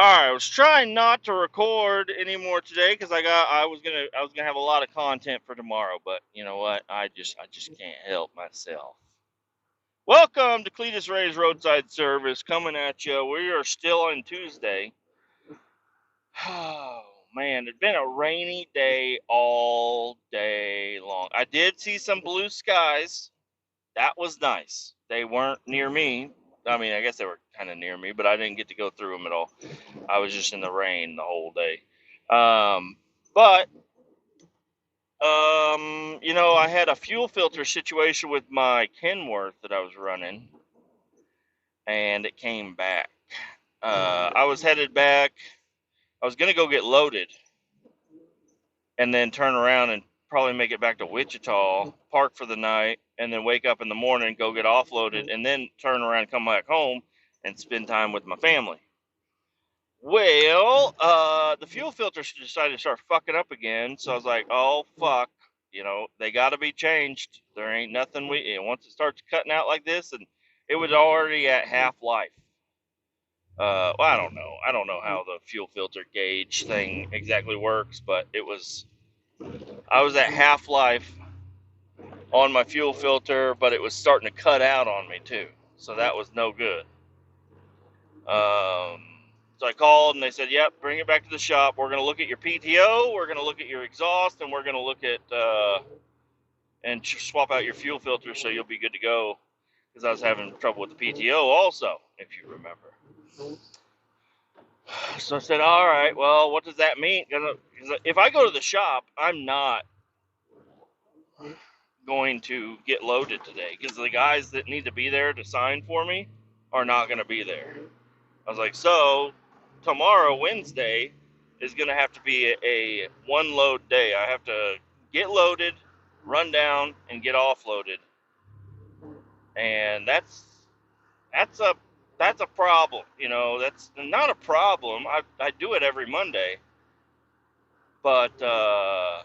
Alright, I was trying not to record anymore today because I was gonna have a lot of content for tomorrow, but you know what? I just can't help myself. Welcome to Kletus Ray's Roadside Service coming at you. We are still on Tuesday. Oh man, it's been a rainy day all day long. I did see some blue skies. That was nice. They weren't near me. I mean, I guess they were kind of near me, but I didn't get to go through them at all. I was just in the rain the whole day. But I had a fuel filter situation with my Kenworth that I was running, and it came back. I was headed back. I was gonna go get loaded, and then turn around and probably make it back to Wichita, park for the night, and then wake up in the morning, go get offloaded, and then turn around and come back home and spend time with my family. Well, the fuel filter decided to start fucking up again, so I was like, "Oh fuck, they got to be changed. There ain't nothing once it starts cutting out like this, and it was already at half life. Well, I don't know how the fuel filter gauge thing exactly works, but I was at half life on my fuel filter, but it was starting to cut out on me too, so that was no good. Um, so I called and they said, "Yep, bring it back to the shop. We're going to look at your PTO, we're going to look at your exhaust, and we're going to look at and swap out your fuel filter so you'll be good to go." Because I was having trouble with the PTO also, if you remember. So I said, "All right, well, what does that mean? Because if I go to the shop, I'm not going to get loaded today because the guys that need to be there to sign for me are not going to be there." I was like, "So tomorrow, Wednesday, is going to have to be a one load day. I have to get loaded, run down, and get offloaded, and that's a that's a problem. That's not a problem. I do it every Monday, but I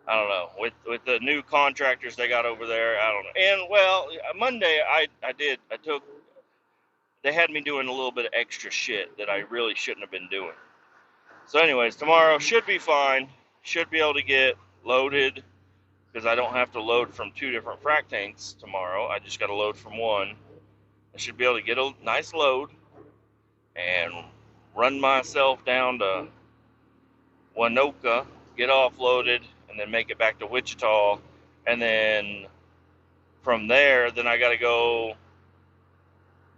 don't know with the new contractors they got over there. I don't know. And well, Monday I took they had me doing a little bit of extra shit that I really shouldn't have been doing. So, anyways, tomorrow should be fine. Should be able to get loaded because I don't have to load from two different frac tanks tomorrow. I just got to load from one. I should be able to get a nice load and run myself down to Winoka, get offloaded, and then make it back to Wichita. And then from there, then I got to go.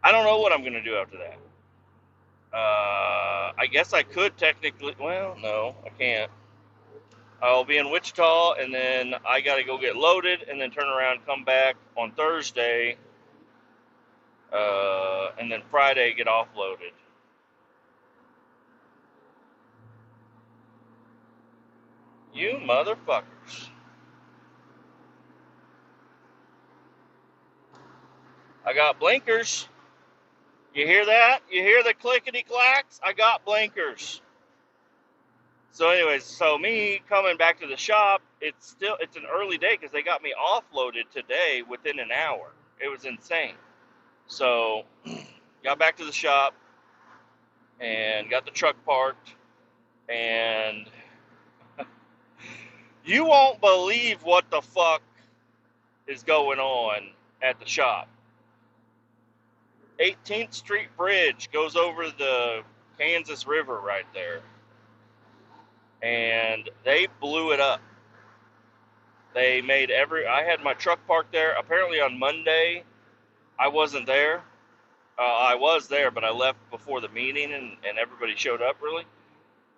I don't know what I'm going to do after that. I guess I could technically. Well, no, I can't. I'll be in Wichita, and then I got to go get loaded, and then turn around, come back on Thursday, and then Friday get offloaded. You motherfuckers! I got blinkers. You hear that? You hear the clickety clacks? I got blinkers. So, anyways, me coming back to the shop, it's an early day because they got me offloaded today within an hour. It was insane. So, got back to the shop and got the truck parked, and you won't believe what the fuck is going on at the shop. 18th Street Bridge goes over the Kansas River right there, and they blew it up. I had my truck parked there. Apparently on Monday, I wasn't there. I was there, but I left before the meeting, and everybody showed up, really.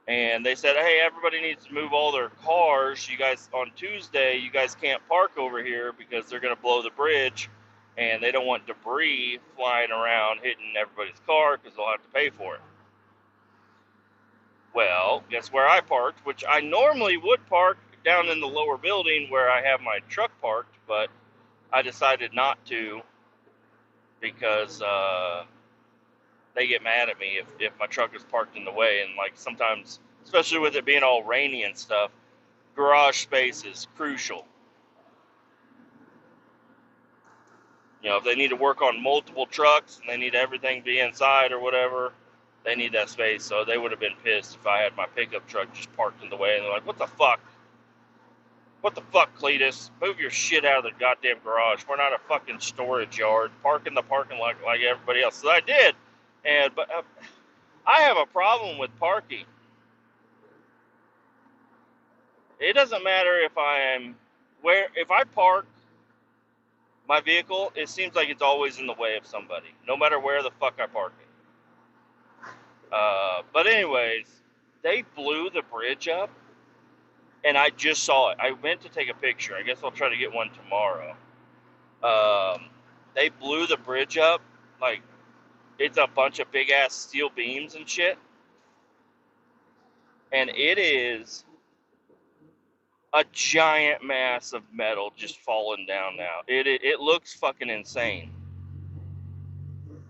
And they said, "Hey, everybody needs to move all their cars. You guys, on Tuesday, you guys can't park over here because they're going to blow the bridge, and they don't want debris flying around hitting everybody's car because they'll have to pay for it." Well, guess where I parked, which I normally would park down in the lower building where I have my truck parked, but I decided not to because they get mad at me if my truck is parked in the way. And like sometimes, especially with it being all rainy and stuff, garage space is crucial. If they need to work on multiple trucks and they need everything to be inside or whatever, They need that space, so they would have been pissed if I had my pickup truck just parked in the way. And they're like, "What the fuck? What the fuck, Kletus? Move your shit out of the goddamn garage. We're not a fucking storage yard. Park in the parking lot like everybody else." So I did, but I have a problem with parking. It doesn't matter if I park my vehicle, it seems like it's always in the way of somebody, no matter where the fuck I park it. But anyways, they blew the bridge up, and I just saw it. I went to take a picture. I guess I'll try to get one tomorrow. They blew the bridge up, like it's a bunch of big ass steel beams and shit, and it is a giant mass of metal just falling down now. It looks fucking insane.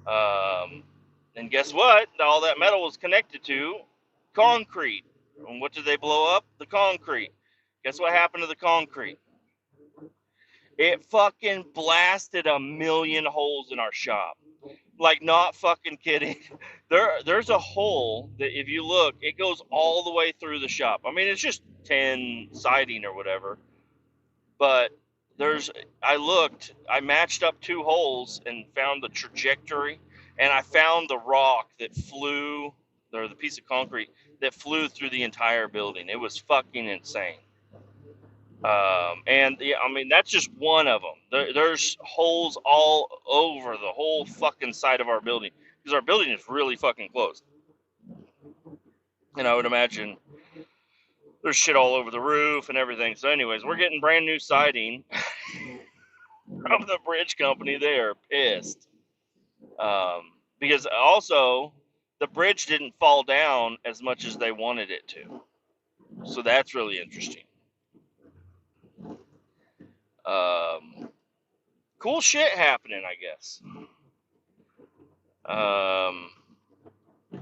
And guess what? All that metal was connected to concrete. And what did they blow up? The concrete. Guess what happened to the concrete? It fucking blasted a million holes in our shop. Like, not fucking kidding. There's a hole that if you look, it goes all the way through the shop. I mean, it's just 10 siding or whatever. But I matched up two holes and found the trajectory, and I found the rock that flew, or the piece of concrete that flew through the entire building. It was fucking insane. And yeah, I mean, that's just one of them. There's holes all over the whole fucking side of our building because our building is really fucking close. And I would imagine there's shit all over the roof and everything. So, anyways, we're getting brand new siding from the bridge company. They are pissed because also the bridge didn't fall down as much as they wanted it to. So that's really interesting. Cool shit happening, I guess.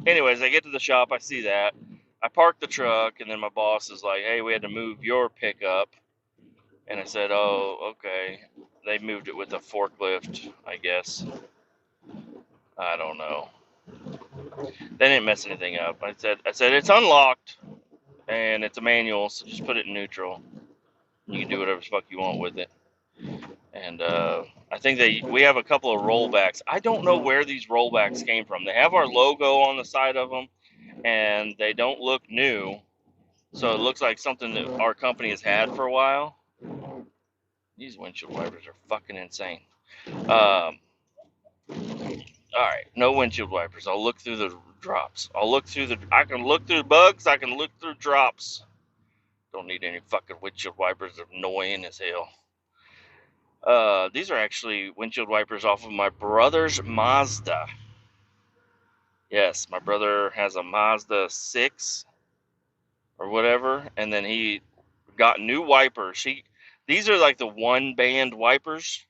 Anyways, I get to the shop, I see that. I park the truck, and then my boss is like, "Hey, we had to move your pickup." And I said, "Oh, okay." They moved it with a forklift, I guess. I don't know. They didn't mess anything up. I said it's unlocked, and it's a manual, so just put it in neutral. You can do whatever the fuck you want with it. And I think we have a couple of rollbacks. I don't know where these rollbacks came from. They have our logo on the side of them, and they don't look new. So it looks like something that our company has had for a while. These windshield wipers are fucking insane. All right, no windshield wipers. I'll look through the drops. I can look through bugs. I can look through drops. Don't need any fucking windshield wipers. They're annoying as hell. These are actually windshield wipers off of my brother's Mazda. Yes, my brother has a Mazda 6 or whatever, and then he got new wipers. These are like the one band wipers,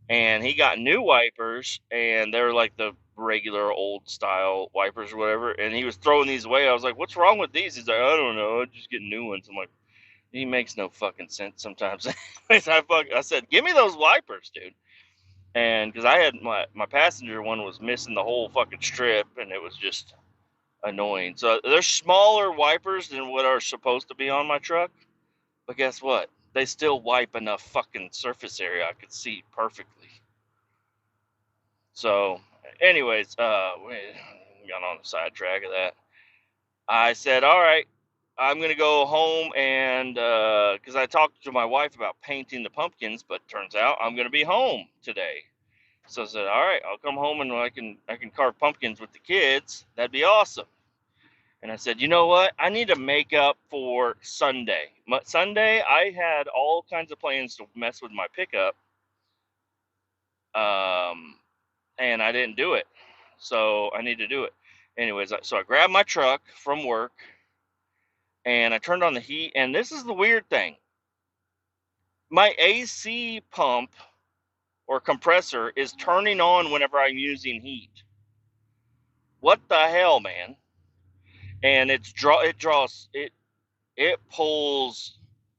and he got new wipers, and they're like the regular old style wipers or whatever, and he was throwing these away. I was like, "What's wrong with these?" He's like, "I don't know, I'm just getting new ones." I'm like, he makes no fucking sense sometimes. I said, "Give me those wipers, dude." And because I had my passenger one was missing the whole fucking strip, and it was just annoying. So they're smaller wipers than what are supposed to be on my truck, but guess what? They still wipe enough fucking surface area I could see perfectly. So, anyways, we got on the sidetrack of that. I said, "All right, I'm gonna go home and because I talked to my wife about painting the pumpkins, but turns out I'm gonna be home today." So I said, "All right, I'll come home and I can carve pumpkins with the kids. That'd be awesome." And I said, "You know what? I need to make up for Sunday. Sunday, I had all kinds of plans to mess with my pickup, and I didn't do it. So I need to do it." Anyways, so I grabbed my truck from work, and I turned on the heat. And this is the weird thing. My AC pump or compressor is turning on whenever I'm using heat. What the hell, man? And it pulls.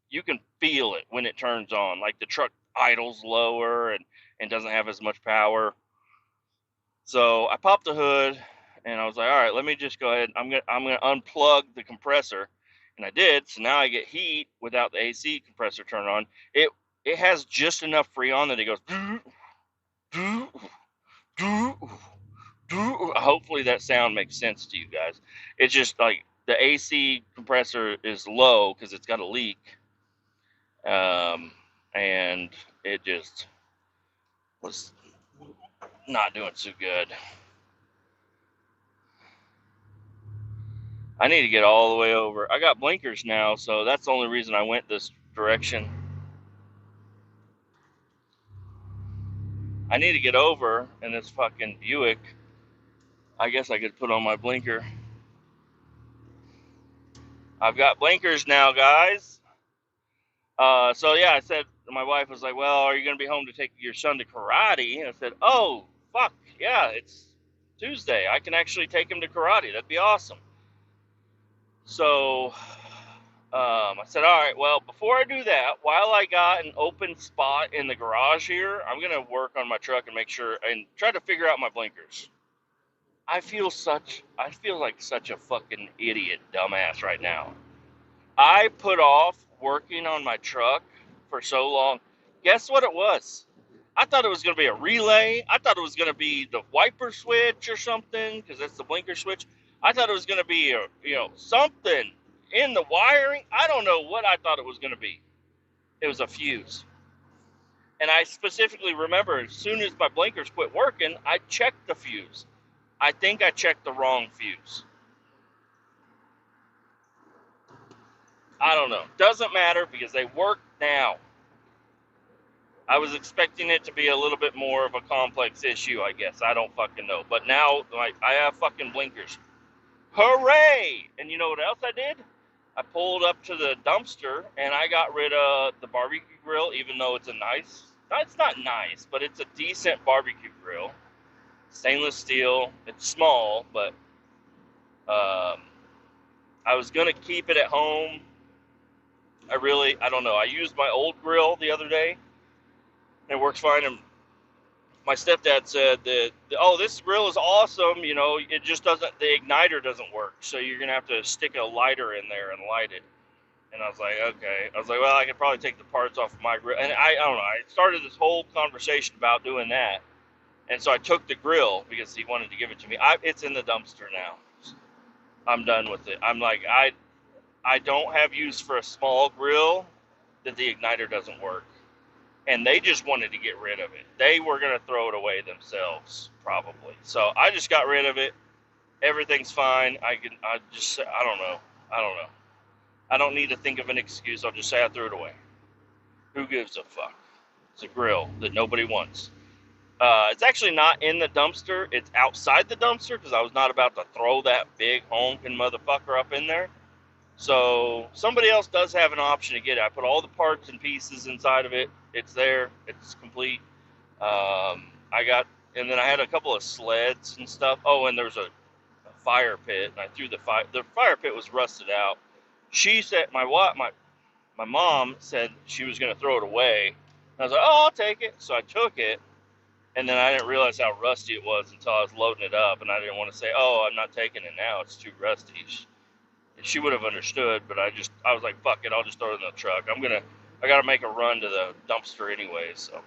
You can feel it when it turns on. Like the truck idles lower and doesn't have as much power. So I popped the hood, and was like, all right, let me just go ahead. I'm gonna unplug the compressor, and I did. So now I get heat without the AC compressor turned on. It has just enough Freon that it goes. Hopefully that sound makes sense to you guys. It's just like the AC compressor is low because it's got a leak, and it just was not doing too good. I need to get all the way over. I got blinkers now, so that's the only reason I went this direction. I need to get over in this fucking Buick. I guess I could put on my blinker. I've got blinkers now, guys. So yeah, I said, my wife was like, well, are you going to be home to take your son to karate? And I said, oh, fuck, yeah, it's Tuesday. I can actually take him to karate. That'd be awesome. So I said, all right, well, before I do that, while I got an open spot in the garage here, I'm going to work on my truck and make sure and try to figure out my blinkers. I feel like such a fucking idiot dumbass right now. I put off working on my truck for so long. Guess what it was? I thought it was going to be a relay. I thought it was going to be the wiper switch or something, because that's the blinker switch. I thought it was going to be something in the wiring. I don't know what I thought it was going to be. It was a fuse. And I specifically remember as soon as my blinkers quit working, I checked the fuse. I think I checked the wrong fuse. I don't know. Doesn't matter because they work now. I was expecting it to be a little bit more of a complex issue, I guess. I don't fucking know. But now, like, I have fucking blinkers. Hooray! And you know what else I did? I pulled up to the dumpster and I got rid of the barbecue grill, even though it's it's not nice, but it's a decent barbecue grill. Stainless steel. It's small, but I was going to keep it at home. I don't know. I used my old grill the other day. It works fine, and my stepdad said that, oh, this grill is awesome, it just the igniter doesn't work, so you're going to have to stick a lighter in there and light it. And I was like, okay. I was like, well, I could probably take the parts off of my grill. And I don't know, I started this whole conversation about doing that. And so I took the grill because he wanted to give it to me. It's in the dumpster now. I'm done with it. I'm like, I don't have use for a small grill that the igniter doesn't work. And they just wanted to get rid of it. They were going to throw it away themselves, probably. So I just got rid of it. Everything's fine. I don't know. I don't need to think of an excuse. I'll just say I threw it away. Who gives a fuck? It's a grill that nobody wants. It's actually not in the dumpster. It's outside the dumpster because I was not about to throw that big honking motherfucker up in there. So somebody else does have an option to get it. I put all the parts and pieces inside of it. It's there. It's complete. And then I had a couple of sleds and stuff. Oh, and there's a fire pit. And I threw the fire pit was rusted out. She said, my mom said she was going to throw it away. And I was like, oh, I'll take it. So I took it. And then I didn't realize how rusty it was until I was loading it up. And I didn't want to say, oh, I'm not taking it now. It's too rusty. She would have understood, but I was like, fuck it, I'll just throw it in the truck. I gotta make a run to the dumpster anyway, so.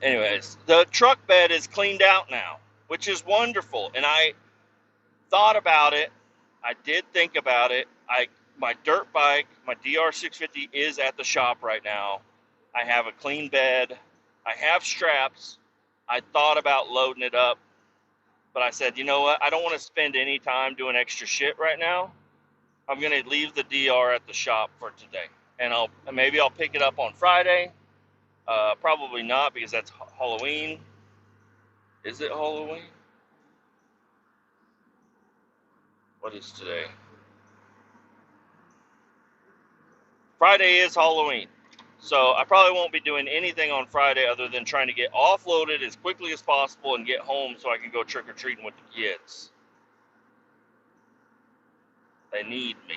Anyways, the truck bed is cleaned out now, which is wonderful. And I thought about it. I did think about it. My dirt bike, my DR650 is at the shop right now. I have a clean bed. I have straps. I thought about loading it up. But I said, you know what? I don't want to spend any time doing extra shit right now. I'm going to leave the DR at the shop for today. And maybe I'll pick it up on Friday. Probably not because that's Halloween. Is it Halloween? What is today? Friday is Halloween. So I probably won't be doing anything on Friday other than trying to get offloaded as quickly as possible and get home so I can go trick-or-treating with the kids. They need me.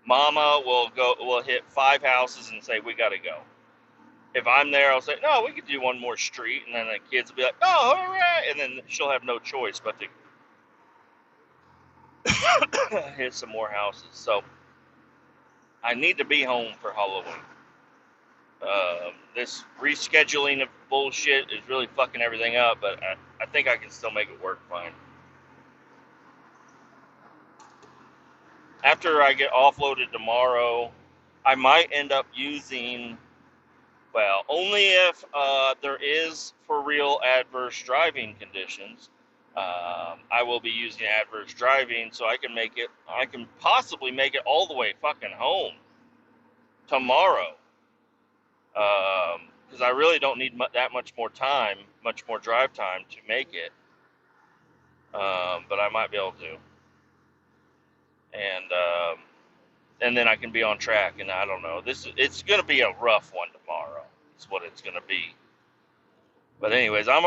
Mama will hit 5 houses and say, we got to go. If I'm there, I'll say, no, we could do one more street. And then the kids will be like, oh, all right. And then she'll have no choice but to hit some more houses. So I need to be home for Halloween. This rescheduling of bullshit is really fucking everything up, but I think I can still make it work fine. After I get offloaded tomorrow, I might end up using, well, only if there is for real adverse driving conditions. I will be using adverse driving so I can possibly make it all the way fucking home tomorrow. Because I really don't need that much more drive time to make it. But I might be able to. And then I can be on track, and I don't know. It's going to be a rough one tomorrow. Is what it's going to be. But anyways, I'm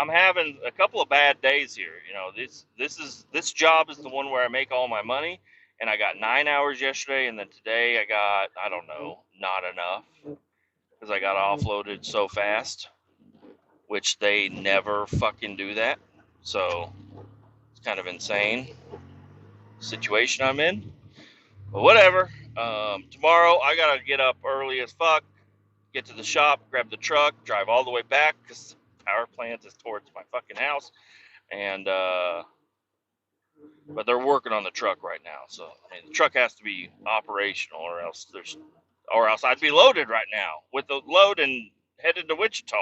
having a couple of bad days here. You know, this job is the one where I make all my money, and I got 9 hours yesterday, and then today I got, I don't know, not enough because I got offloaded so fast, which they never fucking do that. So it's kind of insane situation I'm in. But whatever. Tomorrow I gotta get up early as fuck, get to the shop, grab the truck, drive all the way back because the power plant is towards my fucking house. And but they're working on the truck right now, so I mean the truck has to be operational, or else I'd be loaded right now with the load and headed to Wichita.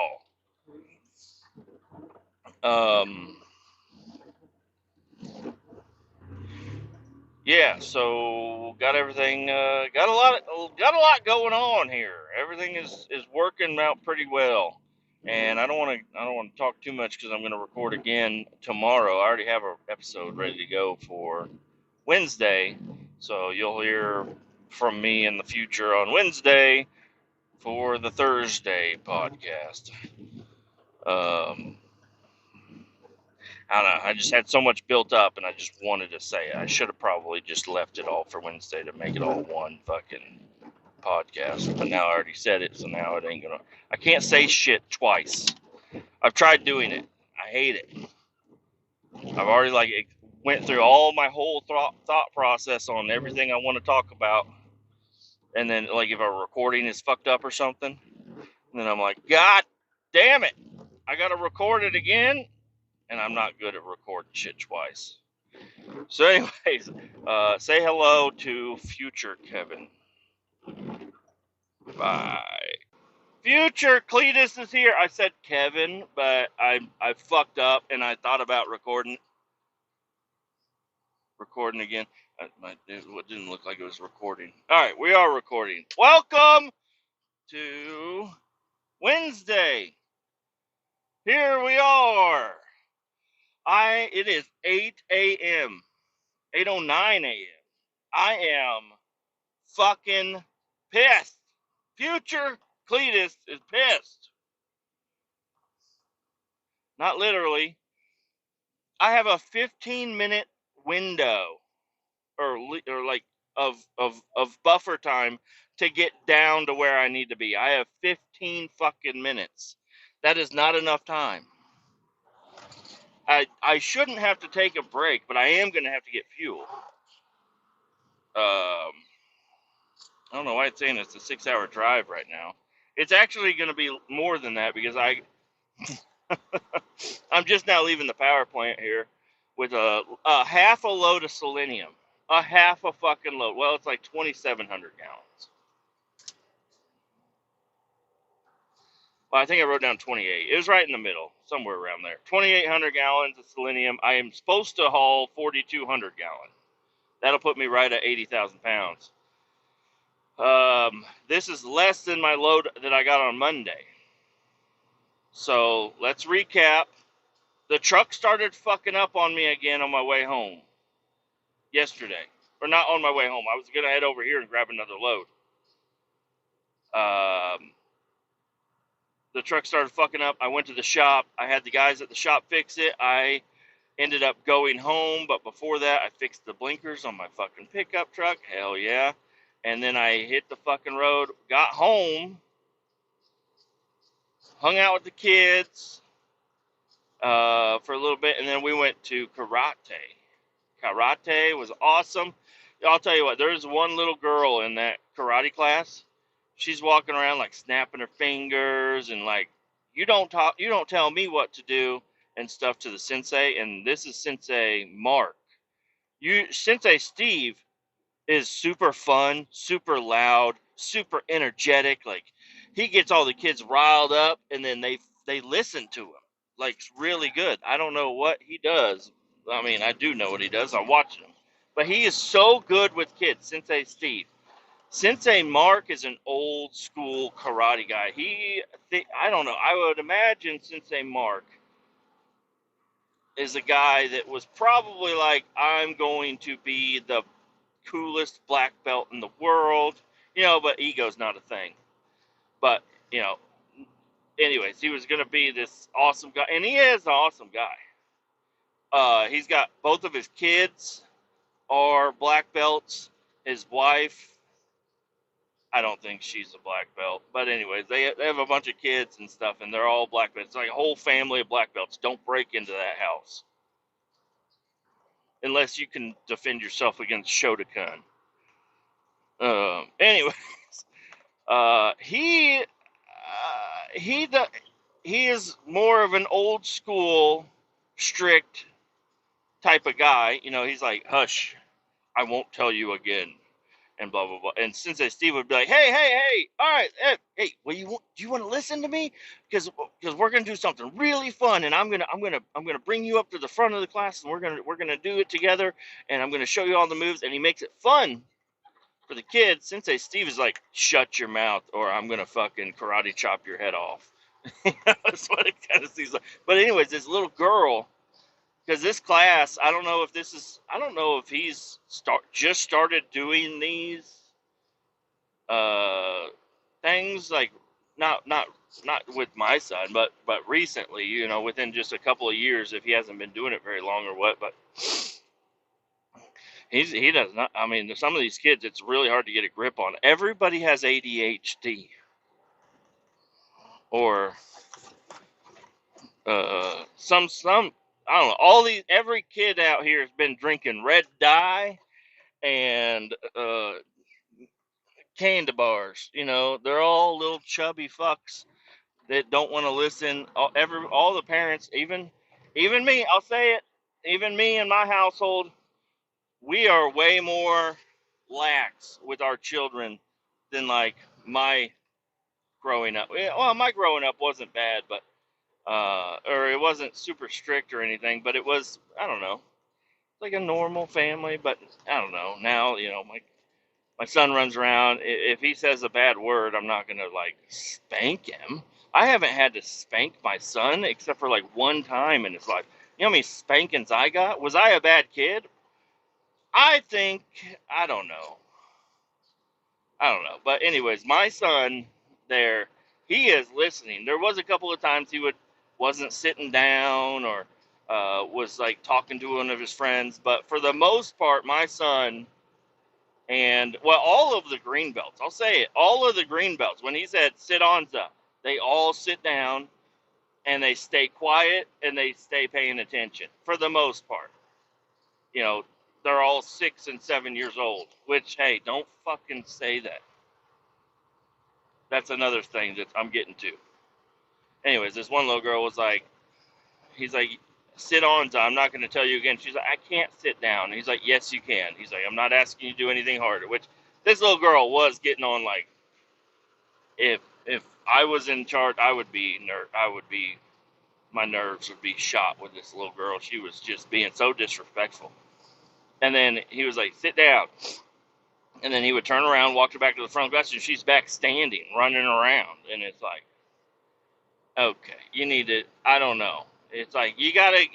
Yeah, so got everything, got a lot going on here. Everything is working out pretty well, and I don't want to talk too much because I'm going to record again tomorrow. I already have an episode ready to go for Wednesday, so you'll hear from me in the future on Wednesday for the Thursday podcast. I don't know. I just had so much built up, and I just wanted to say it. I should have probably just left it all for Wednesday to make it all one fucking podcast. But now I already said it, so now it ain't gonna. I can't say shit twice. I've tried doing it. I hate it. I've already went through all my whole thought process on everything I want to talk about, and then if a recording is fucked up or something, and then I'm like, God damn it, I gotta record it again. And I'm not good at recording shit twice. So anyways, say hello to future Kevin. Bye. Future Kletus is here. I said Kevin, but I fucked up and I thought about recording again. It didn't look like it was recording. All right, we are recording. Welcome to Wednesday. Here we are. It is 8 a.m. 8:09 a.m. I am fucking pissed. Future Kletus is pissed. Not literally. I have a 15-minute window or of buffer time to get down to where I need to be. I have 15 fucking minutes. That is not enough time. I shouldn't have to take a break, but I am going to have to get fuel. I don't know why it's saying it's a 6-hour drive right now. It's actually going to be more than that because I'm just now leaving the power plant here with a half a load of selenium. A half a fucking load. Well, it's like 2,700 gallons. Well, I think I wrote down 28. It was right in the middle, somewhere around there. 2,800 gallons of selenium. I am supposed to haul 4,200 gallons. That'll put me right at 80,000 pounds. This is less than my load that I got on Monday. So let's recap. The truck started fucking up on me again on my way home yesterday. Or not on my way home. I was going to head over here and grab another load. The truck started fucking up. I went to the shop. I had the guys at the shop fix it. I ended up going home, but before that, I fixed the blinkers on my fucking pickup truck. Hell yeah. And then I hit the fucking road, got home, hung out with the kids for a little bit, and then we went to karate. karate was awesome. I'll tell you what, there's one little girl in that karate class. She's walking around like snapping her fingers and like, you don't tell me what to do and stuff to the sensei. And this is Sensei Mark. Sensei Steve is super fun, super loud, super energetic. Like he gets all the kids riled up, and then they listen to him like really good. I don't know what he does. I mean, I do know what he does. I'm watching him, but he is so good with kids. Sensei Steve. Sensei Mark is an old school karate guy. I don't know. I would imagine Sensei Mark is a guy that was probably like, I'm going to be the coolest black belt in the world, but ego's not a thing. But, you know, anyways, he was going to be this awesome guy, and he is an awesome guy. He's got both of his kids are black belts. His wife, I don't think she's a black belt, but anyways, they have a bunch of kids and stuff, and they're all black belts. It's like a whole family of black belts. Don't break into that house unless you can defend yourself against Shotokan. Anyway, he he the he is more of an old school, strict type of guy. He's like, hush, I won't tell you again, and blah blah blah. And Sensei Steve would be like, hey, all right, hey, do you want to listen to me? Because we're gonna do something really fun, and I'm gonna bring you up to the front of the class, and we're gonna do it together, and I'm gonna show you all the moves, and he makes it fun for the kids. Sensei Steve is like, shut your mouth, or I'm gonna fucking karate chop your head off. That's what it kind of seems like. But anyways, this little girl, because this class, I don't know if he's just started doing these uh, things, like not with my son, but recently, within just a couple of years, if he hasn't been doing it very long or what. But he does not. I mean, some of these kids, it's really hard to get a grip on. Everybody has ADHD, or some I don't know. Every kid out here has been drinking red dye and candy bars. They're all little chubby fucks that don't want to listen. All the parents, even me, I'll say it. Even me in my household, we are way more lax with our children than like my growing up. Well, my growing up wasn't bad, but or it wasn't super strict or anything, but it was, I don't know, like a normal family. But I don't know. Now, my son runs around. If he says a bad word, I'm not gonna like spank him. I haven't had to spank my son except for like one time in his life. You know how many spankings I got? Was I a bad kid? I think, I don't know. I don't know. But anyways, my son there, he is listening. There was a couple of times he wasn't sitting down, or was like talking to one of his friends. But for the most part, my son, and well, all of the green belts, I'll say it, all of the green belts, when he said sit on, they all sit down and they stay quiet and they stay paying attention for the most part. They're all 6 and 7 years old, which, hey, don't fucking say that. That's another thing that I'm getting to. Anyways, this one little girl was like, he's like, sit on, I'm not going to tell you again. She's like, I can't sit down. And he's like, yes, you can. He's like, I'm not asking you to do anything harder, which this little girl was getting on, like, if I was in charge, my nerves would be shot with this little girl. She was just being so disrespectful. And then he was like, sit down. And then he would turn around, walk her back to the front of the class, and she's back standing, running around. And it's like, okay, you need to, I don't know. It's like, you gotta,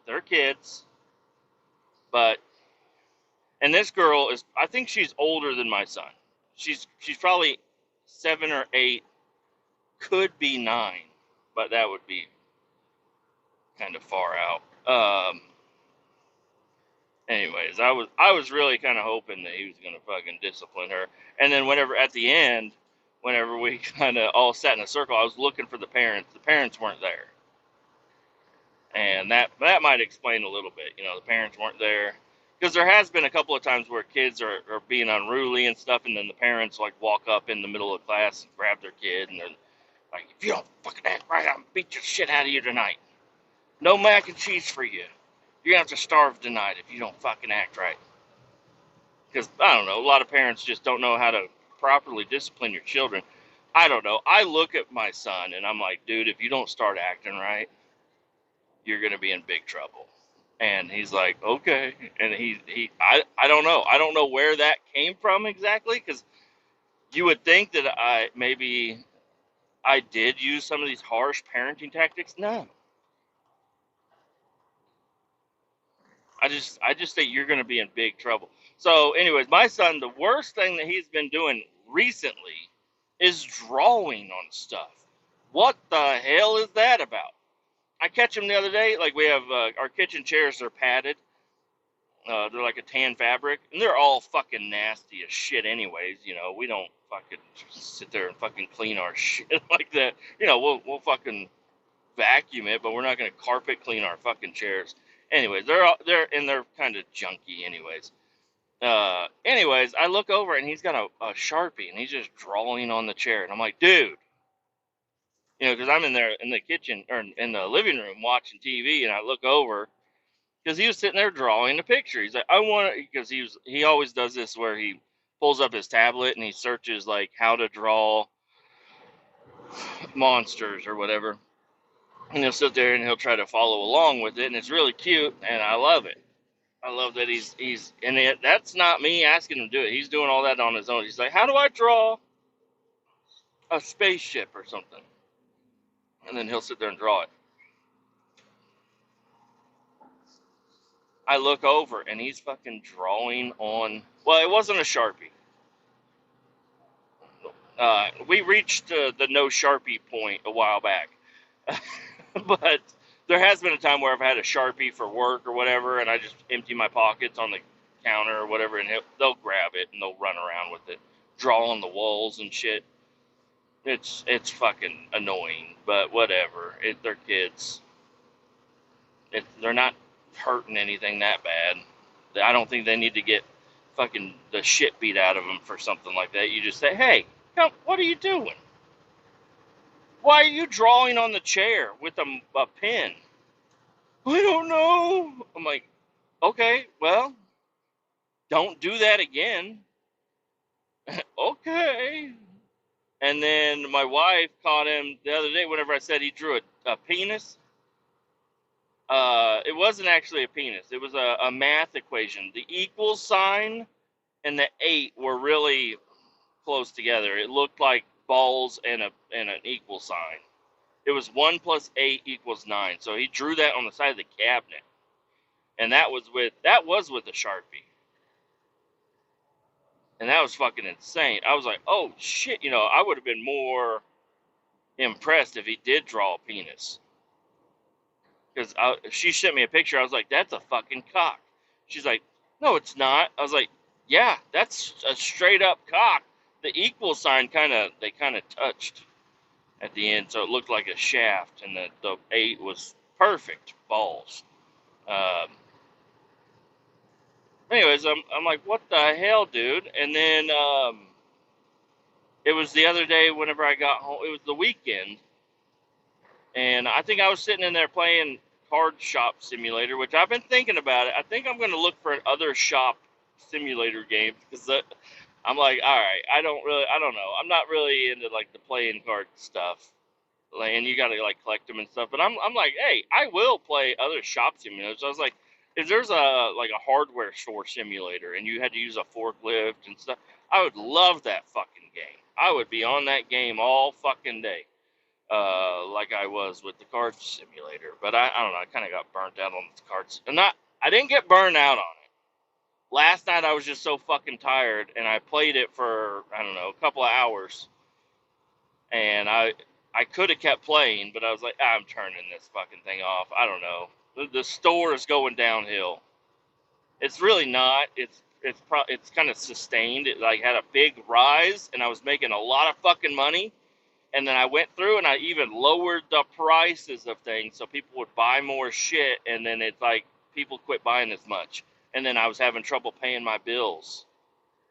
they're kids. But, and this girl is, I think she's older than my son. She's probably 7 or 8, could be 9, but that would be kind of far out. Anyways, I was really kind of hoping that he was gonna fucking discipline her. And then at the end, whenever we kind of all sat in a circle, I was looking for the parents. The parents weren't there. And that might explain a little bit. You know, the parents weren't there. Because there has been a couple of times where kids are being unruly and stuff, and then the parents like walk up in the middle of class and grab their kid, and they're like, if you don't fucking act right, I'm gonna beat the shit out of you tonight. No mac and cheese for you. You're gonna have to starve tonight if you don't fucking act right. Because, I don't know, a lot of parents just don't know how to properly discipline your children. I don't know. I look at my son and I'm like, dude, if you don't start acting right, you're going to be in big trouble. And he's like, okay. And I don't know. I don't know where that came from exactly, because you would think that I did use some of these harsh parenting tactics. No. I just think you're going to be in big trouble. So, anyways, my son, the worst thing that he's been doing recently is drawing on stuff. What the hell is that about? I catch him the other day. Like, we have our kitchen chairs are padded. They're like a tan fabric, and they're all fucking nasty as shit. Anyways, you know, we don't fucking sit there and fucking clean our shit like that. You know, we'll fucking vacuum it, but we're not gonna carpet clean our fucking chairs. Anyways, they're kind of junky. Anyways, I look over and he's got a Sharpie and he's just drawing on the chair, and I'm like, dude, you know, because I'm in there in the kitchen or in the living room watching TV, and I look over because he was sitting there drawing a picture. He's like, I want to, because he always does this where he pulls up his tablet and he searches like how to draw monsters or whatever, and he'll sit there and he'll try to follow along with it, and it's really cute, and I love it. I love that that's not me asking him to do it. He's doing all that on his own. He's like, how do I draw a spaceship or something? And then he'll sit there and draw it. I look over and he's fucking drawing on, well, it wasn't a Sharpie. We reached the no Sharpie point a while back. But there has been a time where I've had a Sharpie for work or whatever, and I just empty my pockets on the counter or whatever, and they'll grab it and they'll run around with it, draw on the walls and shit. It's fucking annoying, but whatever. They're kids. They're not hurting anything that bad. I don't think they need to get fucking the shit beat out of them for something like that. You just say, hey, come, what are you doing? Why are you drawing on the chair with a pen? I don't know. I'm like, okay, well, don't do that again. Okay. And then my wife caught him the other day whenever I said he drew a penis. It wasn't actually a penis. It was a math equation. The equal sign and the 8 were really close together. It looked like balls and an equal sign. It was 1 plus 8 equals 9. So he drew that on the side of the cabinet, and that was with a Sharpie, and that was fucking insane. I was like, oh shit, you know, I would have been more impressed if he did draw a penis. Because she sent me a picture. I was like, that's a fucking cock. She's like, no, it's not. I was like, yeah, that's a straight up cock. The equal sign they kind of touched at the end, so it looked like a shaft, and the 8 was perfect balls. Anyways, I'm like, what the hell, dude? And then it was the other day whenever I got home. It was the weekend, and I think I was sitting in there playing Card Shop Simulator, which I've been thinking about it. I think I'm going to look for other shop simulator games, because I'm like, all right, I don't know. I'm not really into like the playing card stuff, like, and you got to like collect them and stuff. But I'm like, hey, I will play other shop simulators. I was like, if there's a hardware store simulator and you had to use a forklift and stuff, I would love that fucking game. I would be on that game all fucking day. Like I was with the card simulator, but I don't know. I kind of got burnt out on the cards, and I didn't get burned out on it. Last night I was just so fucking tired, and I played it for I don't know a couple of hours, and I could have kept playing, but I was like, I'm turning this fucking thing off. I don't know. The store is going downhill. It's really not. It's kind of sustained. It like had a big rise, and I was making a lot of fucking money. And then I went through and I even lowered the prices of things so people would buy more shit. And then it's like people quit buying as much. And then I was having trouble paying my bills.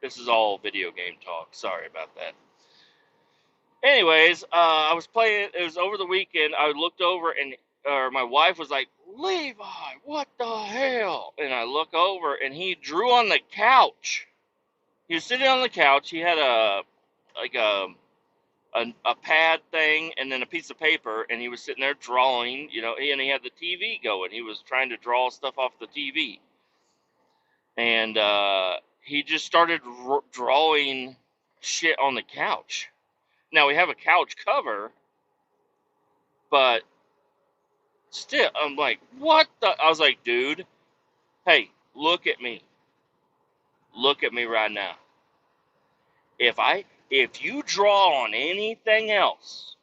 This is all video game talk. Sorry about that. Anyways, I was playing. It was over the weekend. I looked over and my wife was like, "Levi, what the hell?" And I look over and he drew on the couch. He was sitting on the couch. He had like a pad thing and then a piece of paper, and he was sitting there drawing. And he had the TV going. He was trying to draw stuff off the TV, and he just started drawing shit on the couch. Now we have a couch cover, but still, I'm like, what the? I was like, dude, hey, look at me. Look at me right now. If you draw on anything else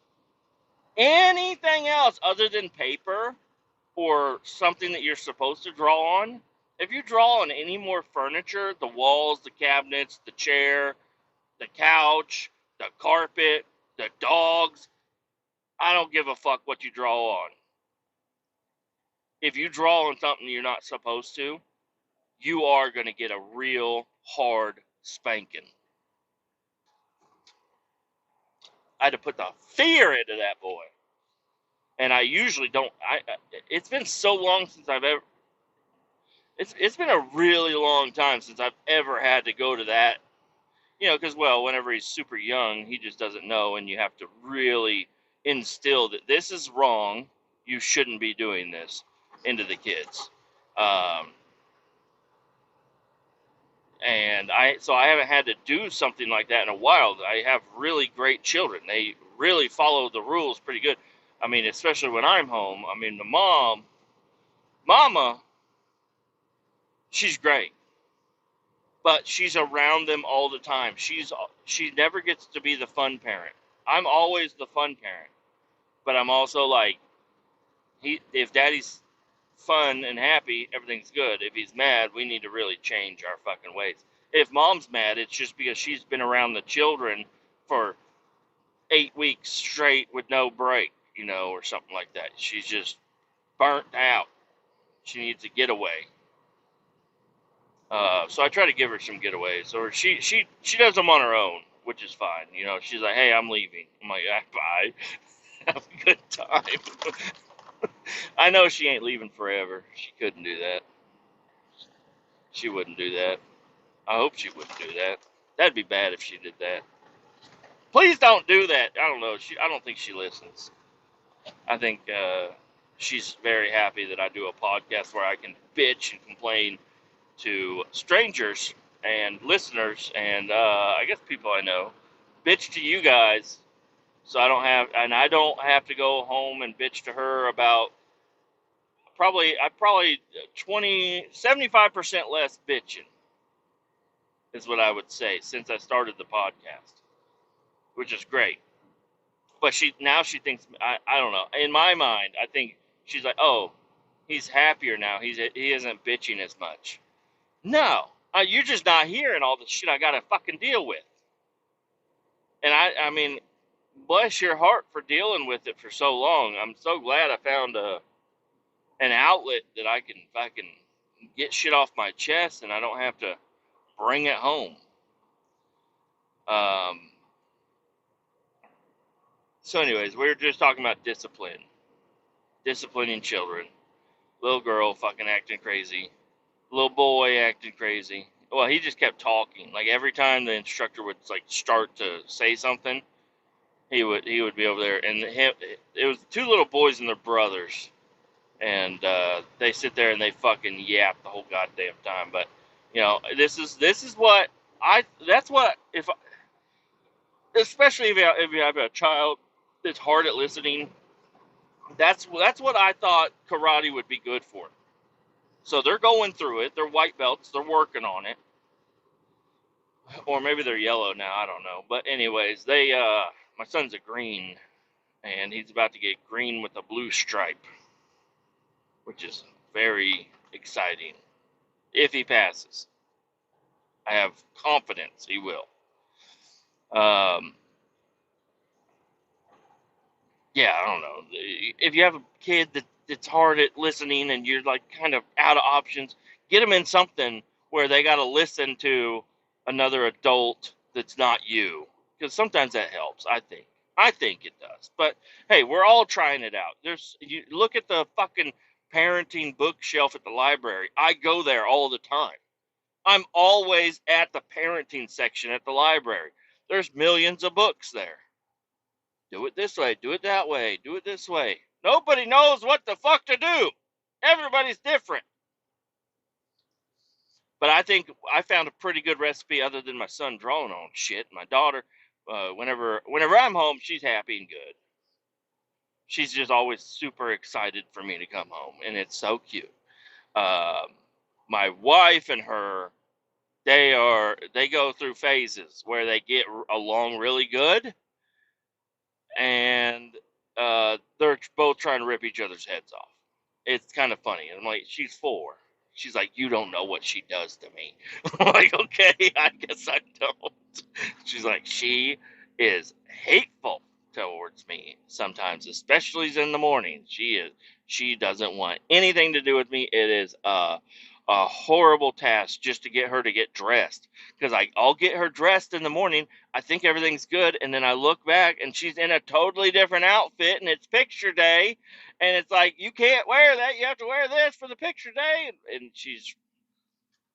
other than paper or something that you're supposed to draw on, if you draw on any more furniture, the walls, the cabinets, the chair, the couch, the carpet, the dogs, I don't give a fuck what you draw on. If you draw on something you're not supposed to, you are going to get a real hard spanking. I had to put the fear into that boy. And I usually don't. It's been so long since I've ever. It's been a really long time since I've ever had to go to that. Because, well, whenever he's super young, he just doesn't know, and you have to really instill that this is wrong. You shouldn't be doing this into the kids. And so I haven't had to do something like that in a while. I have really great children. They really follow the rules pretty good. I mean, especially when I'm home. I mean, the mama, she's great, but she's around them all the time. She never gets to be the fun parent. I'm always the fun parent, but I'm also like, if daddy's fun and happy, everything's good. If he's mad, we need to really change our fucking ways. If mom's mad, it's just because she's been around the children for 8 weeks straight with no break, or something like that. She's just burnt out. She needs a getaway. So I try to give her some getaways, or she does them on her own, which is fine. She's like, "Hey, I'm leaving." I'm like, "Bye, have a good time." I know she ain't leaving forever. She couldn't do that. She wouldn't do that. I hope she wouldn't do that. That'd be bad if she did that. Please don't do that. I don't know. I don't think she listens. I think she's very happy that I do a podcast where I can bitch and complain to strangers and listeners and I guess people I know. Bitch to you guys, so I don't have to go home and bitch to her about probably 75% less bitching is what I would say since I started the podcast, which is great. But she thinks I don't know. In my mind, I think she's like, "Oh, he's happier now. He isn't bitching as much." No, you're just not hearing all the shit I gotta fucking deal with. And I mean, bless your heart for dealing with it for so long. I'm so glad I found an outlet that I can fucking get shit off my chest, and I don't have to bring it home. So anyways, we were just talking about disciplining children. Little girl fucking acting crazy. Little boy acting crazy. Well, he just kept talking. Like every time the instructor would like start to say something, he would be over there, and it was two little boys and their brothers, and they sit there and they fucking yap the whole goddamn time. But this is what that's what especially if you have a child that's hard at listening. That's what I thought karate would be good for. So they're going through it. They're white belts. They're working on it. Or maybe they're yellow now. I don't know. But anyways, my son's a green, and he's about to get green with a blue stripe, which is very exciting. If he passes, I have confidence he will. yeah, I don't know. If you have a kid that's hard at listening and you're like kind of out of options, get them in something where they got to listen to another adult that's not you, because sometimes that helps. I think it does. But hey, we're all trying it out. You look at the fucking parenting bookshelf at the library. I go there all the time. I'm always at the parenting section at the library. There's millions of books there. Do it this way, do it that way, do it this way. Nobody knows what the fuck to do. Everybody's different. But I think I found a pretty good recipe other than my son drawing on shit. My daughter, whenever I'm home, she's happy and good. She's just always super excited for me to come home, and it's so cute. Um, my wife and her, they go through phases where they get along really good, and they're both trying to rip each other's heads off. It's kind of funny. I'm like, she's 4. She's like, you don't know what she does to me. I'm like, okay, I guess I don't. She's like, she is hateful towards me sometimes, especially in the morning. She doesn't want anything to do with me. It is a horrible task just to get her to get dressed, because I'll get her dressed in the morning. I think everything's good, and then I look back and she's in a totally different outfit, and it's picture day, and it's like, you can't wear that. You have to wear this for the picture day, and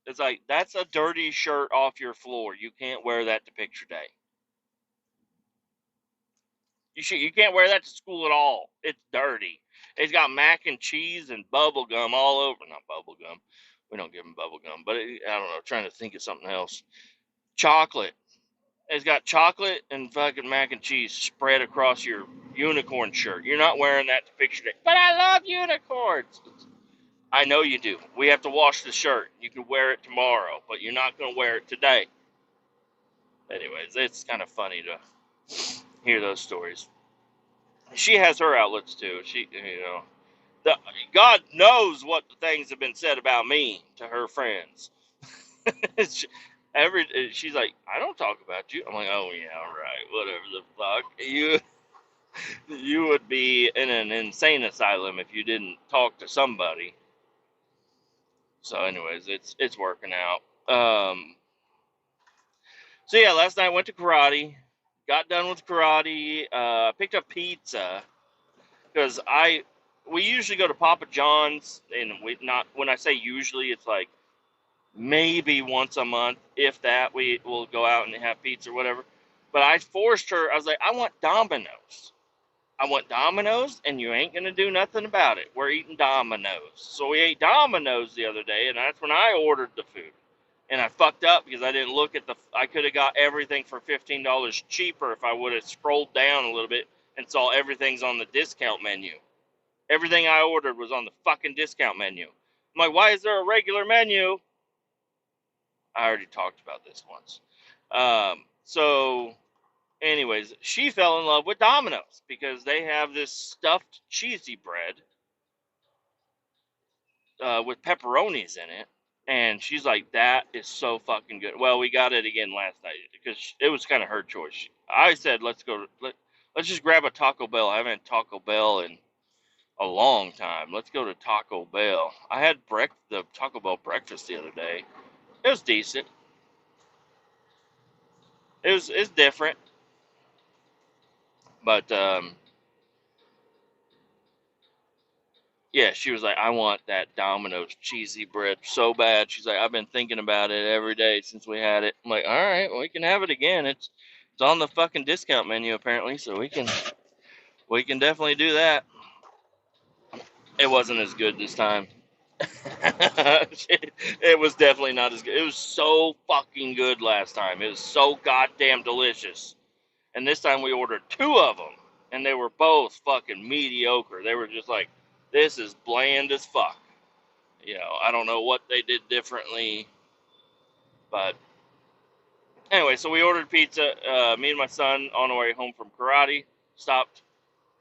it's like, that's a dirty shirt off your floor. You can't wear that to picture day. You can't wear that to school at all. It's dirty. It's got mac and cheese and bubble gum all over. Not bubble gum. We don't give them bubble gum, but I don't know. Trying to think of something else. Chocolate. It's got chocolate and fucking mac and cheese spread across your unicorn shirt. You're not wearing that to picture day. But I love unicorns. I know you do. We have to wash the shirt. You can wear it tomorrow, but you're not going to wear it today. Anyways, it's kind of funny to hear those stories. She has her outlets too. The, God knows what the things have been said about me to her friends. She- she's like, I don't talk about you. I'm like, oh yeah, right, whatever the fuck. You would be in an insane asylum if you didn't talk to somebody. So, anyways, it's working out. So yeah, last night I went to karate. Got done with karate. Picked up pizza because we usually go to Papa John's, and we not when I say usually, it's like maybe once a month, if that. We will go out and have pizza or whatever. But I forced her. I was like, I want Domino's. I want Domino's, and you ain't gonna do nothing about it. We're eating Domino's. So we ate Domino's the other day, and that's when I ordered the food. And I fucked up because I didn't look at I could have got everything for $15 cheaper if I would have scrolled down a little bit and saw everything's on the discount menu. Everything I ordered was on the fucking discount menu. I'm like, why is there a regular menu? I already talked about this once. So anyways, she fell in love with Domino's because they have this stuffed cheesy bread with pepperonis in it, and she's like, "That is so fucking good." Well, we got it again last night because it was kind of her choice. I said, let's just grab a Taco Bell. I haven't had Taco Bell in a long time. Let's go to Taco Bell. I had the Taco Bell breakfast the other day. It was decent. It's different, but yeah, she was like, I want that Domino's cheesy bread so bad. She's like, I've been thinking about it every day since we had it. I'm like, all right, well, we can have it again. It's on the fucking discount menu apparently, so we can definitely do that. It wasn't as good this time. It was definitely not as good. It was so fucking good last time. It was so goddamn delicious. And this time we ordered 2 of them, and they were both fucking mediocre. They were just like, this is bland as fuck. I don't know what they did differently, but anyway, so we ordered pizza. Me and my son, on our way home from karate, stopped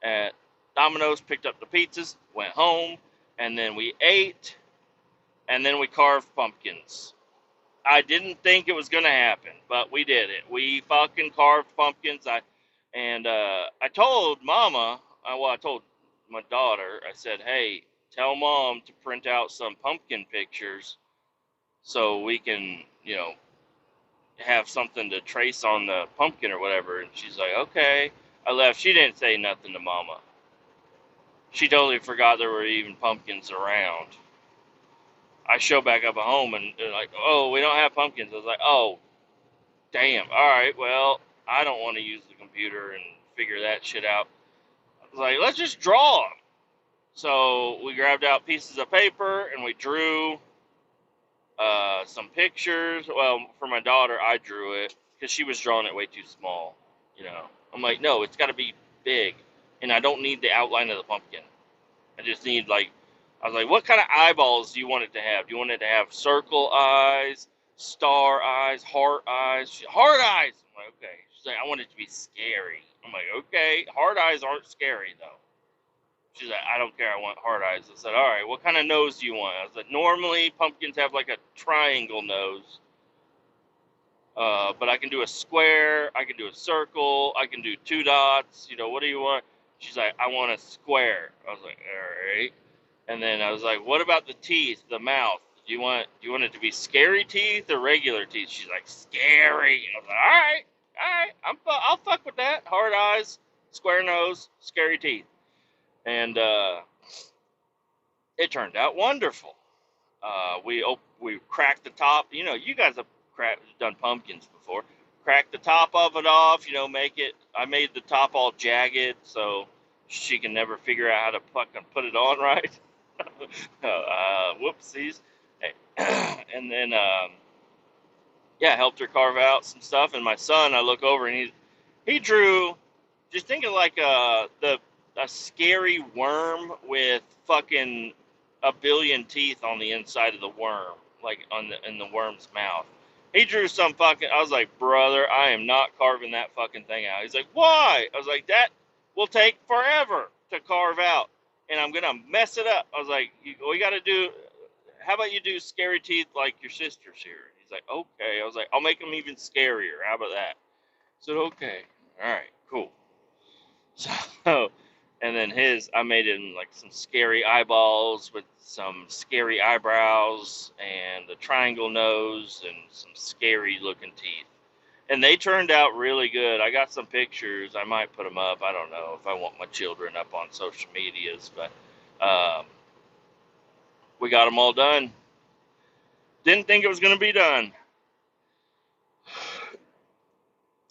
at Domino's, picked up the pizzas, went home, and then we ate, and then we carved pumpkins. I didn't think it was gonna happen, but we did it. We fucking carved pumpkins. I told Mama. I told my daughter, I said, hey, tell mom to print out some pumpkin pictures so we can, have something to trace on the pumpkin or whatever. And she's like, okay. I left. She didn't say nothing to mama. She totally forgot there were even pumpkins around. I show back up at home and they're like, oh, we don't have pumpkins. I was like, oh, damn. All right, well, I don't want to use the computer and figure that shit out. I was like, let's just draw them. So we grabbed out pieces of paper and we drew some pictures. Well, for my daughter, I drew it because she was drawing it way too small. I'm like, no, it's got to be big, and I don't need the outline of the pumpkin. I just need I was like, what kind of eyeballs do you want it to have? Do you want it to have circle eyes, star eyes, heart eyes? Heart eyes. I'm like, okay. She's like, I want it to be scary. I'm like, okay. Heart eyes aren't scary though. She's like, I don't care. I want hard eyes. I said, all right, what kind of nose do you want? I was like, normally pumpkins have like a triangle nose, but I can do a square, I can do a circle, I can do two dots. What do you want? She's like, I want a square. I was like, all right. And then I was like, what about the teeth, the mouth? Do you want it to be scary teeth or regular teeth? She's like, scary. I was like, all right, I'll fuck with that. Hard eyes, square nose, scary teeth. And it turned out wonderful. We cracked the top. You guys have done pumpkins before. Crack the top of it off. Make it. I made the top all jagged so she can never figure out how to fucking put it on right. Whoopsies. And then helped her carve out some stuff. And my son, I look over and he drew. Just think of like a scary worm with fucking a billion teeth on the inside of the worm, like in the worm's mouth. He drew some fucking. I was like, brother, I am not carving that fucking thing out. He's like, why? I was like, that will take forever to carve out, and I'm gonna mess it up. I was like, we got to do. How about you do scary teeth like your sister's here? He's like, okay. I was like, I'll make them even scarier. How about that? I said, okay. All right, cool. So, and then I made him like some scary eyeballs with some scary eyebrows and a triangle nose and some scary looking teeth. And they turned out really good. I got some pictures. I might put them up. I don't know if I want my children up on social medias, but we got them all done. Didn't think it was going to be done.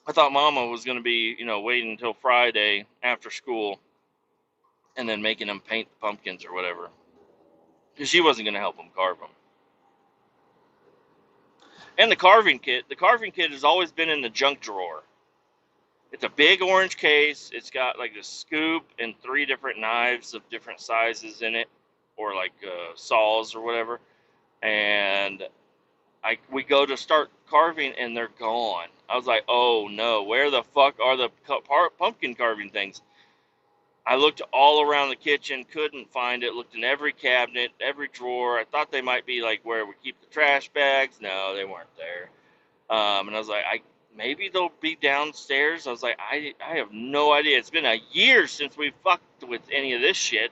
I thought Mama was going to be, waiting until Friday after school and then making them paint the pumpkins or whatever. Because she wasn't going to help them carve them. And the carving kit has always been in the junk drawer. It's a big orange case. It's got like a scoop and 3 different knives of different sizes in it, or like saws or whatever. And we go to start carving and they're gone. I was like, oh no, where the fuck are the pumpkin carving things? I looked all around the kitchen, couldn't find it. Looked in every cabinet, every drawer. I thought they might be like where we keep the trash bags. No, they weren't there. And I was like, maybe they'll be downstairs. I was like, I have no idea. It's been a year since we fucked with any of this shit.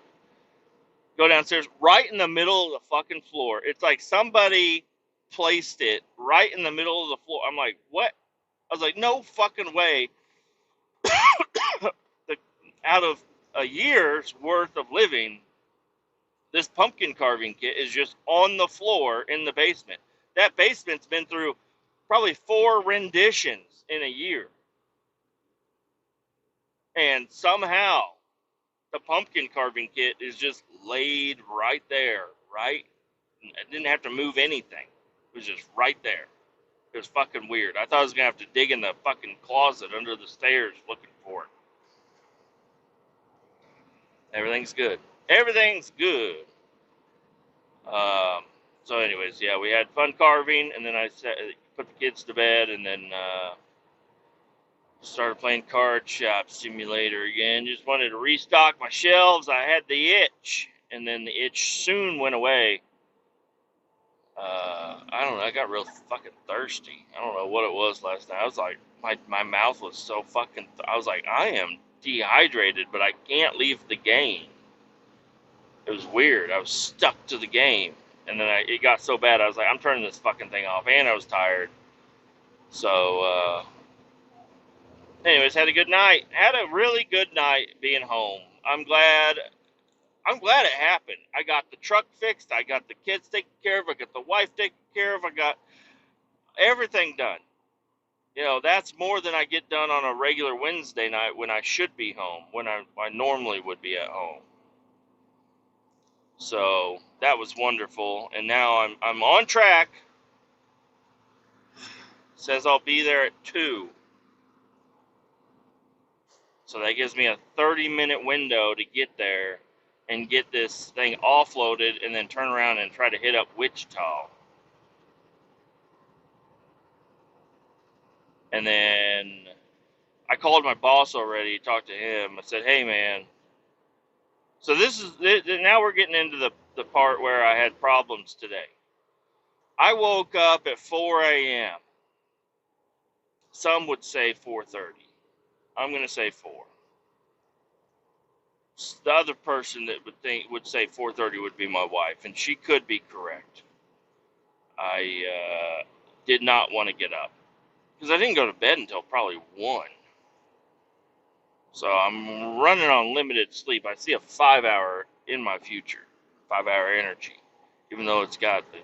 Go downstairs, right in the middle of the fucking floor. It's like somebody placed it right in the middle of the floor. I'm like, what? I was like, no fucking way. Out of a year's worth of living, this pumpkin carving kit is just on the floor in the basement. That basement's been through probably 4 renditions in a year. And somehow the pumpkin carving kit is just laid right there, right? I didn't have to move anything. It was just right there. It was fucking weird. I thought I was going to have to dig in the fucking closet under the stairs looking for it. Everything's good. Everything's good. So anyways, yeah, we had fun carving, and then I put the kids to bed, and then started playing Card Shop Simulator again. Just wanted to restock my shelves. I had the itch, and then the itch soon went away. I don't know. I got real fucking thirsty. I don't know what it was last night. I was like, my mouth was so fucking. I was like, I am dehydrated, but I can't leave the game. It was weird. I was stuck to the game, and then it got so bad. I was like, I'm turning this fucking thing off, and I was tired. So, anyways, had a good night. Had a really good night being home. I'm glad. I'm glad it happened. I got the truck fixed. I got the kids taken care of. I got the wife taken care of. I got everything done. You know, that's more than I get done on a regular Wednesday night when I should be home, when I normally would be at home. So that was wonderful. And now I'm on track. Says I'll be there at 2. So that gives me a 30-minute window to get there and get this thing offloaded and then turn around and try to hit up Wichita. And then I called my boss already, talked to him. I said, hey, man. So now we're getting into the part where I had problems today. I woke up at 4 a.m. Some would say 4:30. I'm going to say 4. The other person that would say 4:30 would be my wife, and she could be correct. I did not want to get up because I didn't go to bed until probably 1. So I'm running on limited sleep. I see a 5-hour in my future, 5-hour energy, even though it's got the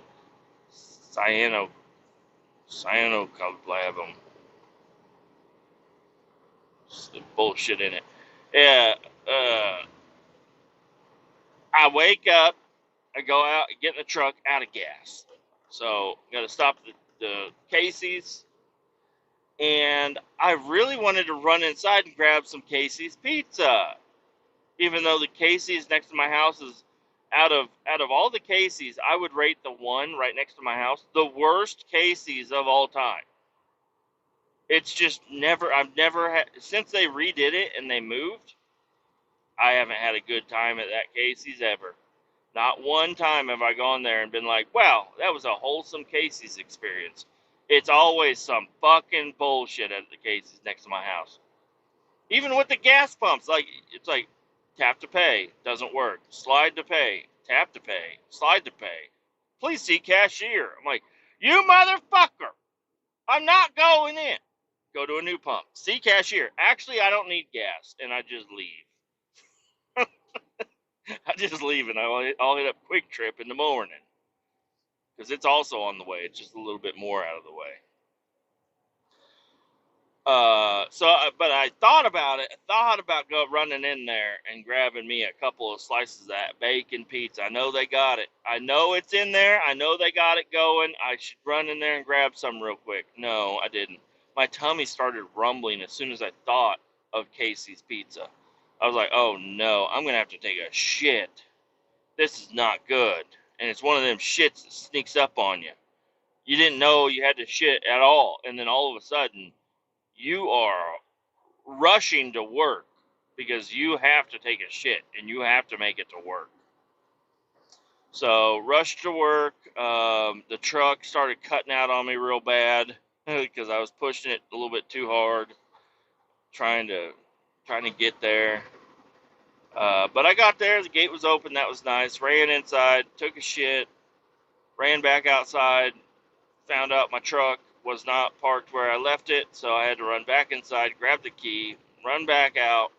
cyanocobalamin, the bullshit in it. Yeah, I wake up, I go out, get in the truck, out of gas. So got to stop the Casey's, and I really wanted to run inside and grab some Casey's pizza. Even though the Casey's next to my house is out of all the Casey's, I would rate the one right next to my house the worst Casey's of all time. It's just I've never had, since they redid it and they moved, I haven't had a good time at that Casey's ever. Not one time have I gone there and been like, wow, that was a wholesome Casey's experience. It's always some fucking bullshit at the Casey's next to my house. Even with the gas pumps, it's like tap to pay, doesn't work. Slide to pay, tap to pay, slide to pay. Please see cashier. I'm like, you motherfucker, I'm not going in. Go to a new pump. See cashier. Actually, I don't need gas, and I just leave. I just leave, and I'll hit up Quick Trip in the morning because it's also on the way. It's just a little bit more out of the way. But I thought about it. I thought about running in there and grabbing me a couple of slices of that bacon pizza. I know they got it. I know it's in there. I know they got it going. I should run in there and grab some real quick. No, I didn't. My tummy started rumbling as soon as I thought of Casey's Pizza. I was like, oh no, I'm going to have to take a shit. This is not good. And it's one of them shits that sneaks up on you. You didn't know you had to shit at all. And then all of a sudden, you are rushing to work because you have to take a shit and you have to make it to work. So rushed to work. The truck started cutting out on me real bad because I was pushing it a little bit too hard, trying to get there. But I got there. The gate was open. That was nice. Ran inside, took a shit, ran back outside, found out my truck was not parked where I left it, so I had to run back inside, grab the key, run back out,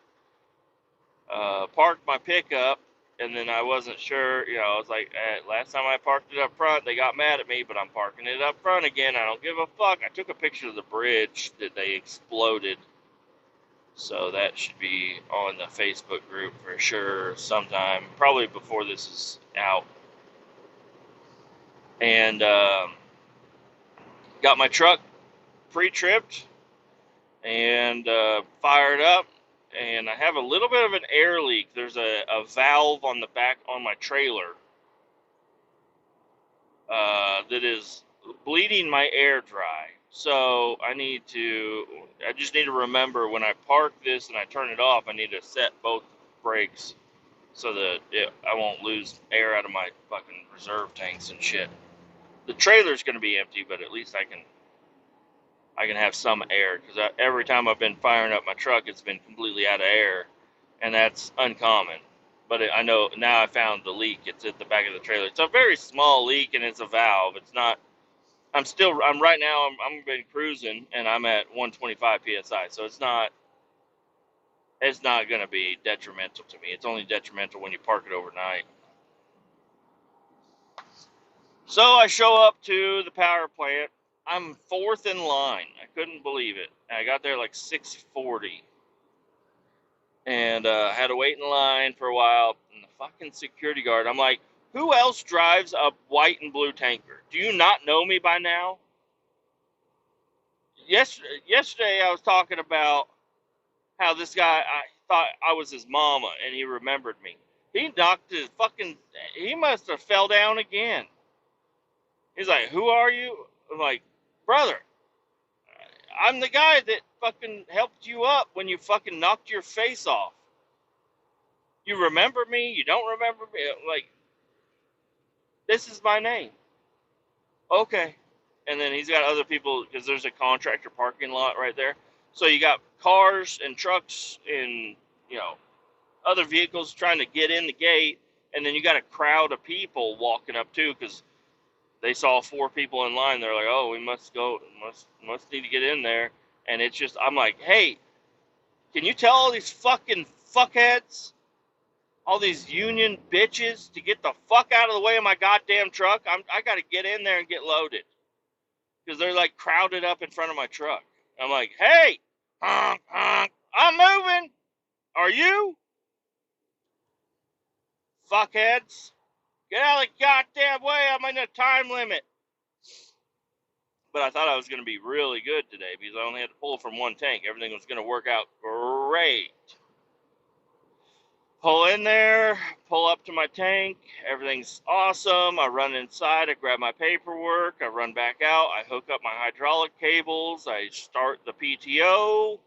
parked my pickup, and then I wasn't sure, I was like, last time I parked it up front, they got mad at me, but I'm parking it up front again. I don't give a fuck. I took a picture of the bridge that they exploded, so that should be on the Facebook group for sure sometime, probably before this is out. And got my truck pre-tripped and fired up, and I have a little bit of an air leak. There's a valve on the back on my trailer that is bleeding my air dry. So I just need to remember when I park this and I turn it off, I need to set both brakes so that I won't lose air out of my fucking reserve tanks and shit. The trailer's going to be empty, but at least I can I can have some air, because every time I've been firing up my truck, it's been completely out of air, and that's uncommon. But I know now I found the leak. It's at the back of the trailer. It's a very small leak, and it's a valve. It's not. I'm right now. I'm been cruising, and I'm at 125 psi. So it's not. It's not going to be detrimental to me. It's only detrimental when you park it overnight. So I show up to the power plant. I'm fourth in line. I couldn't believe it. I got there like 6:40, and had to wait in line for a while. And the fucking security guard, I'm like, who else drives a white and blue tanker? Do you not know me by now? Yesterday I was talking about how this guy, I thought I was his mama, and he remembered me. He knocked his fucking, he must have fell down again. He's like, who are you? I'm like, brother, I'm the guy that fucking helped you up when you fucking knocked your face off. You remember me? You don't remember me? Like, this is my name. Okay. And then he's got other people, because there's a contractor parking lot right there. So you got cars and trucks and, you know, other vehicles trying to get in the gate. And then you got a crowd of people walking up too, because they saw 4 people in line. They're like, oh, we must go, must need to get in there. And it's just, I'm like, hey, can you tell all these fucking fuckheads, all these union bitches, to get the fuck out of the way of my goddamn truck? I got to get in there and get loaded, because they're like crowded up in front of my truck. I'm like, hey, honk, honk, I'm moving. Are you? Fuckheads. Get out of the goddamn way. I'm in a time limit. But I thought I was going to be really good today, because I only had to pull from one tank. Everything was going to work out great. Pull in there, pull up to my tank. Everything's awesome. I run inside. I grab my paperwork. I run back out. I hook up my hydraulic cables. I start the PTO.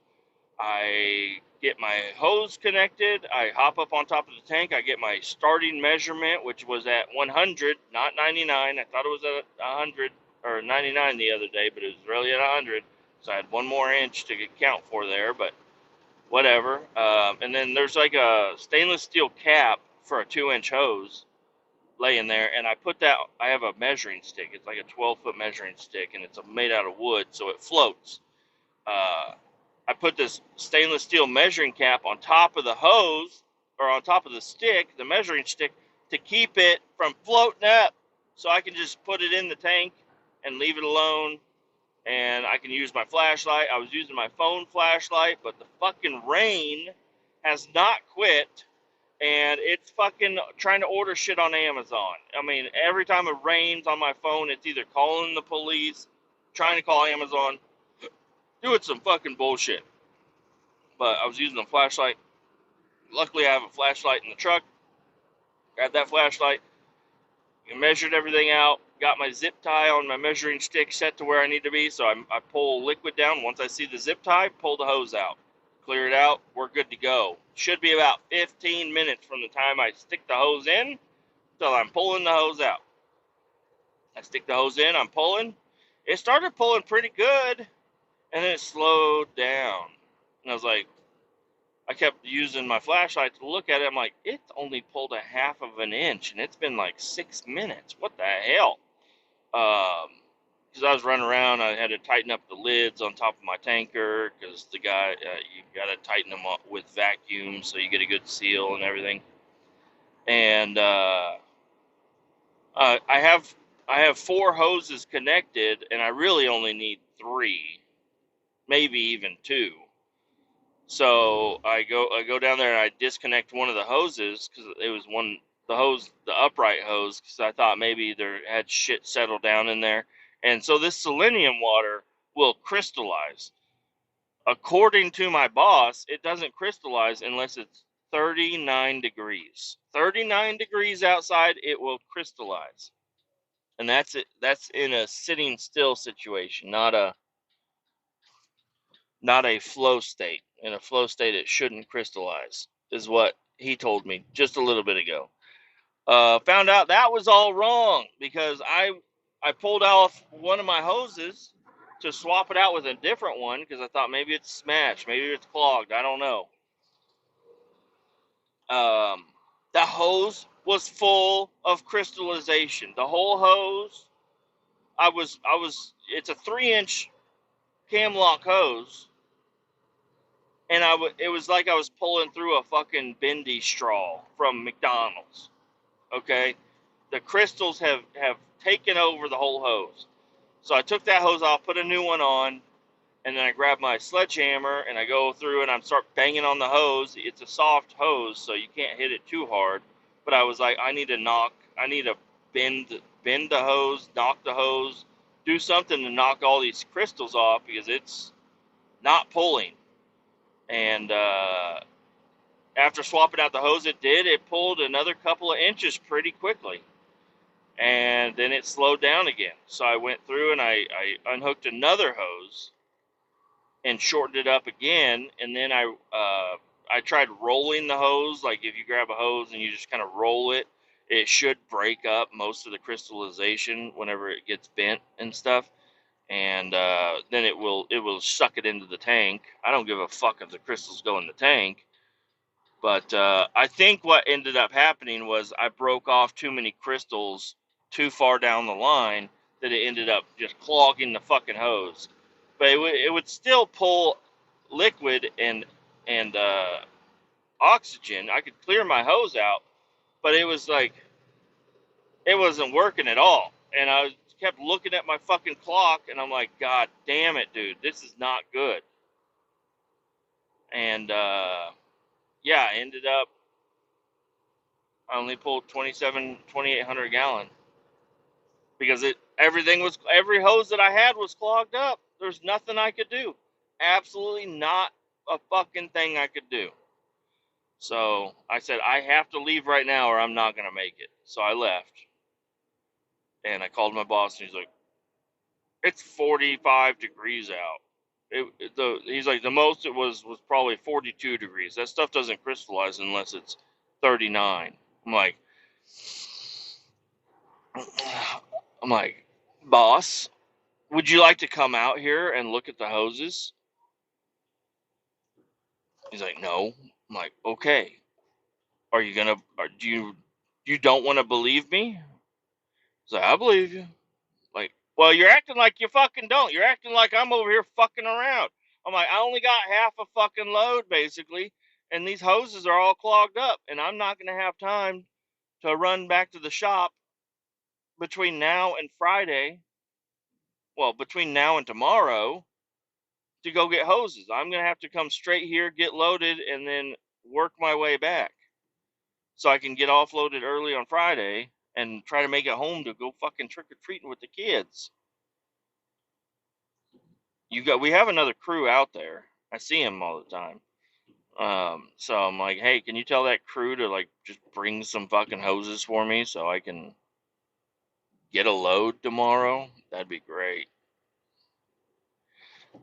I get my hose connected. I hop up on top of the tank. I get my starting measurement, which was at 100, not 99. I thought it was at 100 or 99 the other day, but it was really at 100. So I had one more inch to count for there, but whatever. And then there's like a stainless steel cap for a 2-inch hose laying there, and I put that. I have a measuring stick. It's like a 12-foot measuring stick, and it's made out of wood, so it floats. I put this stainless steel measuring cap on top of the hose, or on top of the stick, the measuring stick, to keep it from floating up, so I can just put it in the tank and leave it alone, and I can use my flashlight. I was using my phone flashlight, but the fucking rain has not quit, and it's fucking trying to order shit on Amazon. I mean, every time it rains on my phone, it's either calling the police, trying to call Amazon, doing some fucking bullshit. But I was using a flashlight. Luckily, I have a flashlight in the truck. Grabbed that flashlight, measured everything out, got my zip tie on my measuring stick set to where I need to be. So I pull liquid down. Once I see the zip tie, pull the hose out. Clear it out. We're good to go. Should be about 15 minutes from the time I stick the hose in till I'm pulling the hose out. I stick the hose in, I'm pulling. It started pulling pretty good, and then it slowed down. And I was like, I kept using my flashlight to look at it. I'm like, it only pulled a half of an inch, and it's been like 6 minutes. What the hell? Because I was running around, I had to tighten up the lids on top of my tanker, because the guy, you got to tighten them up with vacuum so you get a good seal and everything. And I have 4 hoses connected, and I really only need 3, maybe even 2. So I go down there and I disconnect one of the hoses, because it was the upright hose, because I thought maybe there had shit settled down in there. And so this selenium water will crystallize. According to my boss, it doesn't crystallize unless it's 39 degrees. 39 degrees outside, it will crystallize. And that's it. That's in a sitting still situation, not a flow state. In a flow state, it shouldn't crystallize, is what he told me just a little bit ago. Found out that was all wrong, because I pulled off one of my hoses, to swap it out with a different one because I thought maybe it's smashed, maybe it's clogged. I don't know. The hose was full of crystallization. The whole hose. It's a 3-inch cam lock hose, and it was like I was pulling through a fucking bendy straw from McDonald's. Okay, the crystals have taken over the whole hose. So I took that hose off, put a new one on, and then I grab my sledgehammer and I go through and I start banging on the hose. It's a soft hose, so you can't hit it too hard. But I was like, I need to bend the hose, knock the hose, do something to knock all these crystals off because it's not pulling. And after swapping out the hose, it pulled another couple of inches pretty quickly. And then it slowed down again. So I went through and I unhooked another hose and shortened it up again, and then I tried rolling the hose. Like if you grab a hose and you just kind of roll it, it should break up most of the crystallization whenever it gets bent and stuff, and then it will suck it into the tank. I don't give a fuck if the crystals go in the tank, but I think what ended up happening was I broke off too many crystals too far down the line that it ended up just clogging the fucking hose. But it would still pull liquid and oxygen. I could clear my hose out, but it was like it wasn't working at all. And I kept looking at my fucking clock, and I'm like, God damn it, dude, this is not good. And yeah, I ended up I only pulled 2,800 gallon because every hose that I had was clogged up. There's nothing I could do. Absolutely not a fucking thing I could do. So I said, I have to leave right now or I'm not going to make it. So I left and I called my boss and he's like, it's 45 degrees out. He's like, the most it was probably 42 degrees. That stuff doesn't crystallize unless it's 39. I'm like, I'm like, boss, would you like to come out here and look at the hoses? He's like, no. I'm like, okay. Are you gonna? You don't want to believe me? He's like, I believe you. Like, well, you're acting like you fucking don't. You're acting like I'm over here fucking around. I'm like, I only got half a fucking load basically, and these hoses are all clogged up, and I'm not gonna have time to run back to the shop between now and Friday. Well, between now and tomorrow to go get hoses. I'm going to have to come straight here, get loaded, and then work my way back so I can get offloaded early on Friday and try to make it home to go fucking trick or treating with the kids. We have another crew out there. I see them all the time. So I'm like, hey, can you tell that crew to like just bring some fucking hoses for me so I can get a load tomorrow? That'd be great.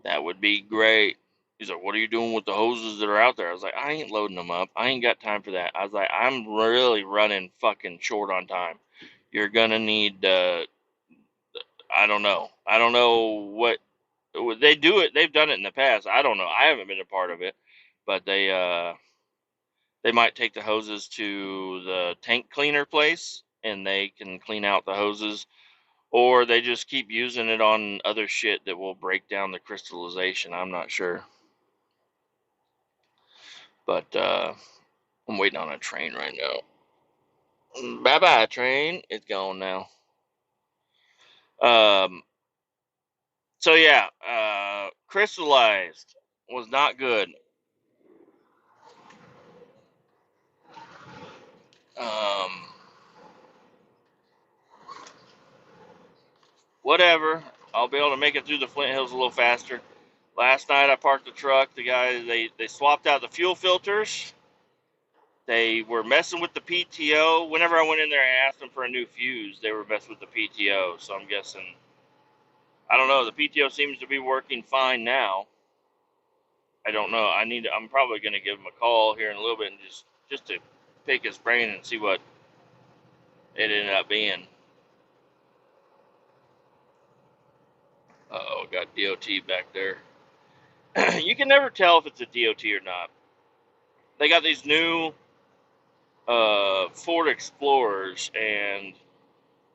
That would be great. He's like, what are you doing with the hoses that are out there? I was like, I ain't loading them up. I ain't got time for that. I was like, I'm really running fucking short on time. You're going to need, I don't know. I don't know what, they do it. They've done it in the past. I don't know. I haven't been a part of it. But they might take the hoses to the tank cleaner place and they can clean out the hoses. Or they just keep using it on other shit that will break down the crystallization. I'm not sure. But I'm waiting on a train right now. Bye bye, train. It's gone now. Um. So yeah, crystallized was not good. Um. Whatever. I'll be able to make it through the Flint Hills a little faster. Last night I parked the truck. The guy they swapped out the fuel filters. They were messing with the PTO. Whenever I went in there and asked them for a new fuse, they were messing with the PTO. So I'm guessing, I don't know. The PTO seems to be working fine now. I don't know. I'm probably going to give him a call here in a little bit and just to pick his brain and see what it ended up being. Oh it got DOT back there. You can never tell if it's a DOT or not. They got these new Ford Explorers, and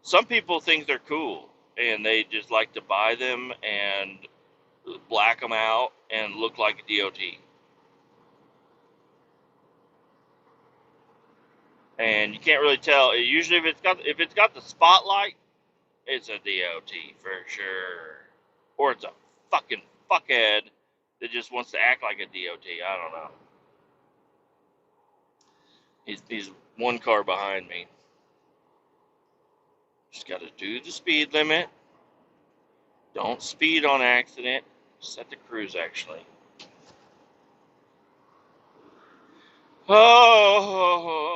some people think they're cool, and they just like to buy them and black them out and look like a DOT. And you can't really tell. Usually, if it's got the spotlight, it's a DOT for sure, or it's a fucking fuckhead that just wants to act like a DOT. I don't know. He's one car behind me. Just got to do the speed limit. Don't speed on accident. Set the cruise, actually. Oh,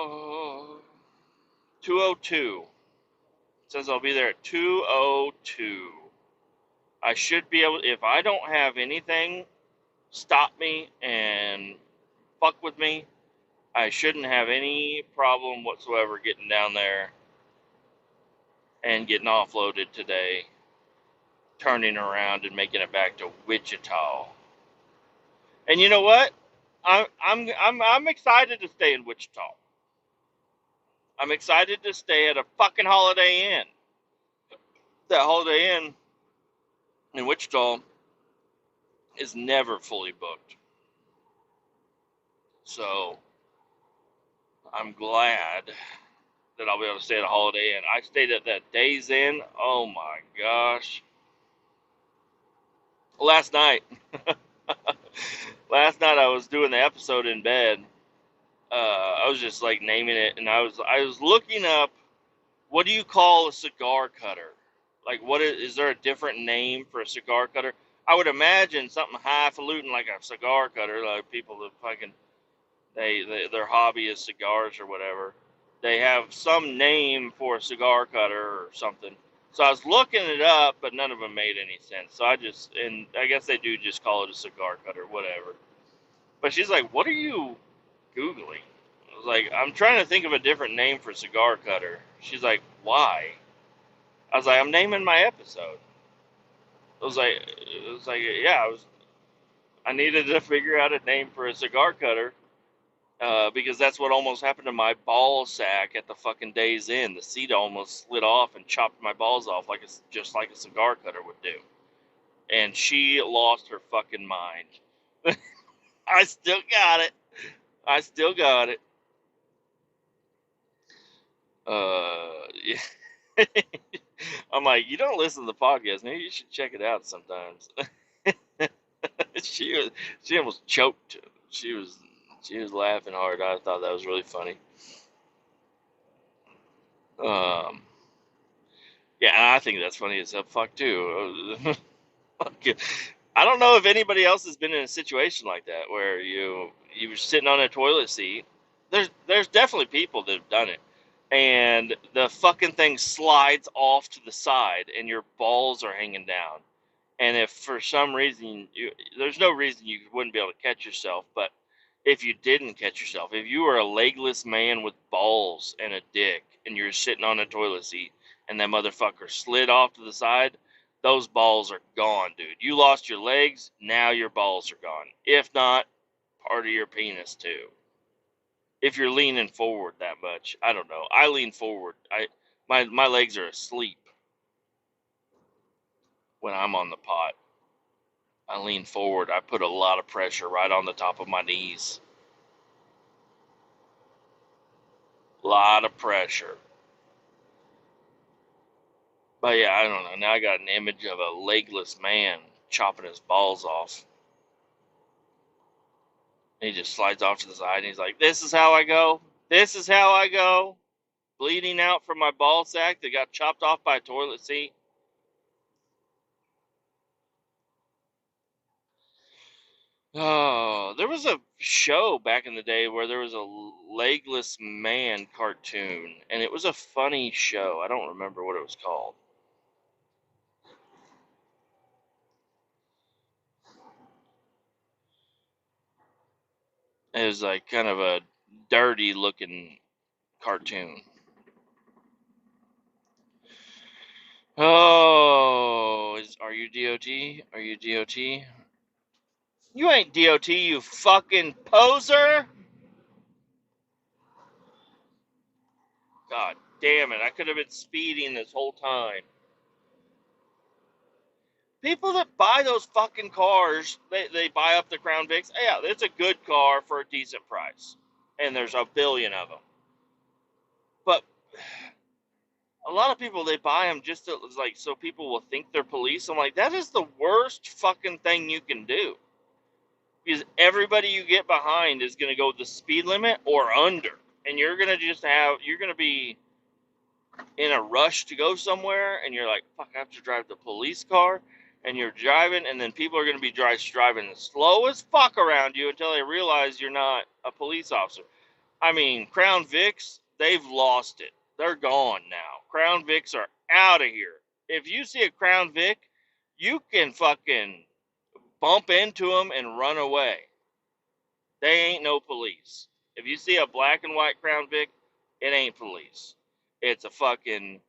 202. It says I'll be there at 202. I should be able, if I don't have anything stop me and fuck with me, I shouldn't have any problem whatsoever getting down there and getting offloaded today, turning around and making it back to Wichita. And you know what? I'm excited to stay in Wichita. I'm excited to stay at a fucking Holiday Inn. That Holiday Inn in Wichita is never fully booked. So I'm glad that I'll be able to stay at a Holiday Inn. I stayed at that Days Inn. Oh my gosh. Last night, last night I was doing the episode in bed. I was just like naming it, and I was looking up, what do you call a cigar cutter? Like, what is there a different name for a cigar cutter? I would imagine something highfalutin like a cigar cutter, like people that fucking their hobby is cigars or whatever. They have some name for a cigar cutter or something. So I was looking it up, but none of them made any sense. So and I guess they do just call it a cigar cutter, whatever. But she's like, "What are you Googling?" I was like, "I'm trying to think of a different name for cigar cutter." She's like, "Why?" I was like, "I'm naming my episode." Yeah, I needed to figure out a name for a cigar cutter. Because that's what almost happened to my ball sack at the fucking Days Inn. The seat almost slid off and chopped my balls off just like a cigar cutter would do. And she lost her fucking mind. I still got it. I still got it. Yeah. I'm like, you don't listen to the podcast. Maybe you should check it out sometimes. she almost choked. She was laughing hard. I thought that was really funny. Um, yeah, I think that's funny as hell. Fuck too. I don't know if anybody else has been in a situation like that where you were sitting on a toilet seat. There's definitely people that have done it, and the fucking thing slides off to the side, and your balls are hanging down. And if for some reason there's no reason you wouldn't be able to catch yourself, but if you didn't catch yourself, if you were a legless man with balls and a dick, and you're sitting on a toilet seat, and that motherfucker slid off to the side, those balls are gone, dude. You lost your legs, now your balls are gone. If not, part of your penis too. If you're leaning forward that much, I don't know. I lean forward. My legs are asleep when I'm on the pot. I lean forward. I put a lot of pressure right on the top of my knees. A lot of pressure. But yeah, I don't know. Now I got an image of a legless man chopping his balls off. And he just slides off to the side and he's like, "This is how I go. This is how I go." Bleeding out from my ball sack that got chopped off by a toilet seat. Oh, there was a show back in the day where there was a legless man cartoon, and it was a funny show. I don't remember what it was called. It was like kind of a dirty looking cartoon. Are you you DOT? Are you DOT? You ain't DOT, you fucking poser! God damn it, I could have been speeding this whole time. People that buy those fucking cars, they buy up the Crown Vics. Yeah, it's a good car for a decent price. And there's a billion of them. But a lot of people, they buy them just to, like, so people will think they're police. I'm like, that is the worst fucking thing you can do. Because everybody you get behind is going to go the speed limit or under. And you're going to you're going to be in a rush to go somewhere, and you're like, fuck, I have to drive the police car, and you're driving, and then people are going to be driving slow as fuck around you until they realize you're not a police officer. I mean, Crown Vics, they've lost it. They're gone now. Crown Vics are out of here. If you see a Crown Vic, you can fucking bump into them and run away. They ain't no police. If you see a black and white Crown Vic, it ain't police. It's a fucking...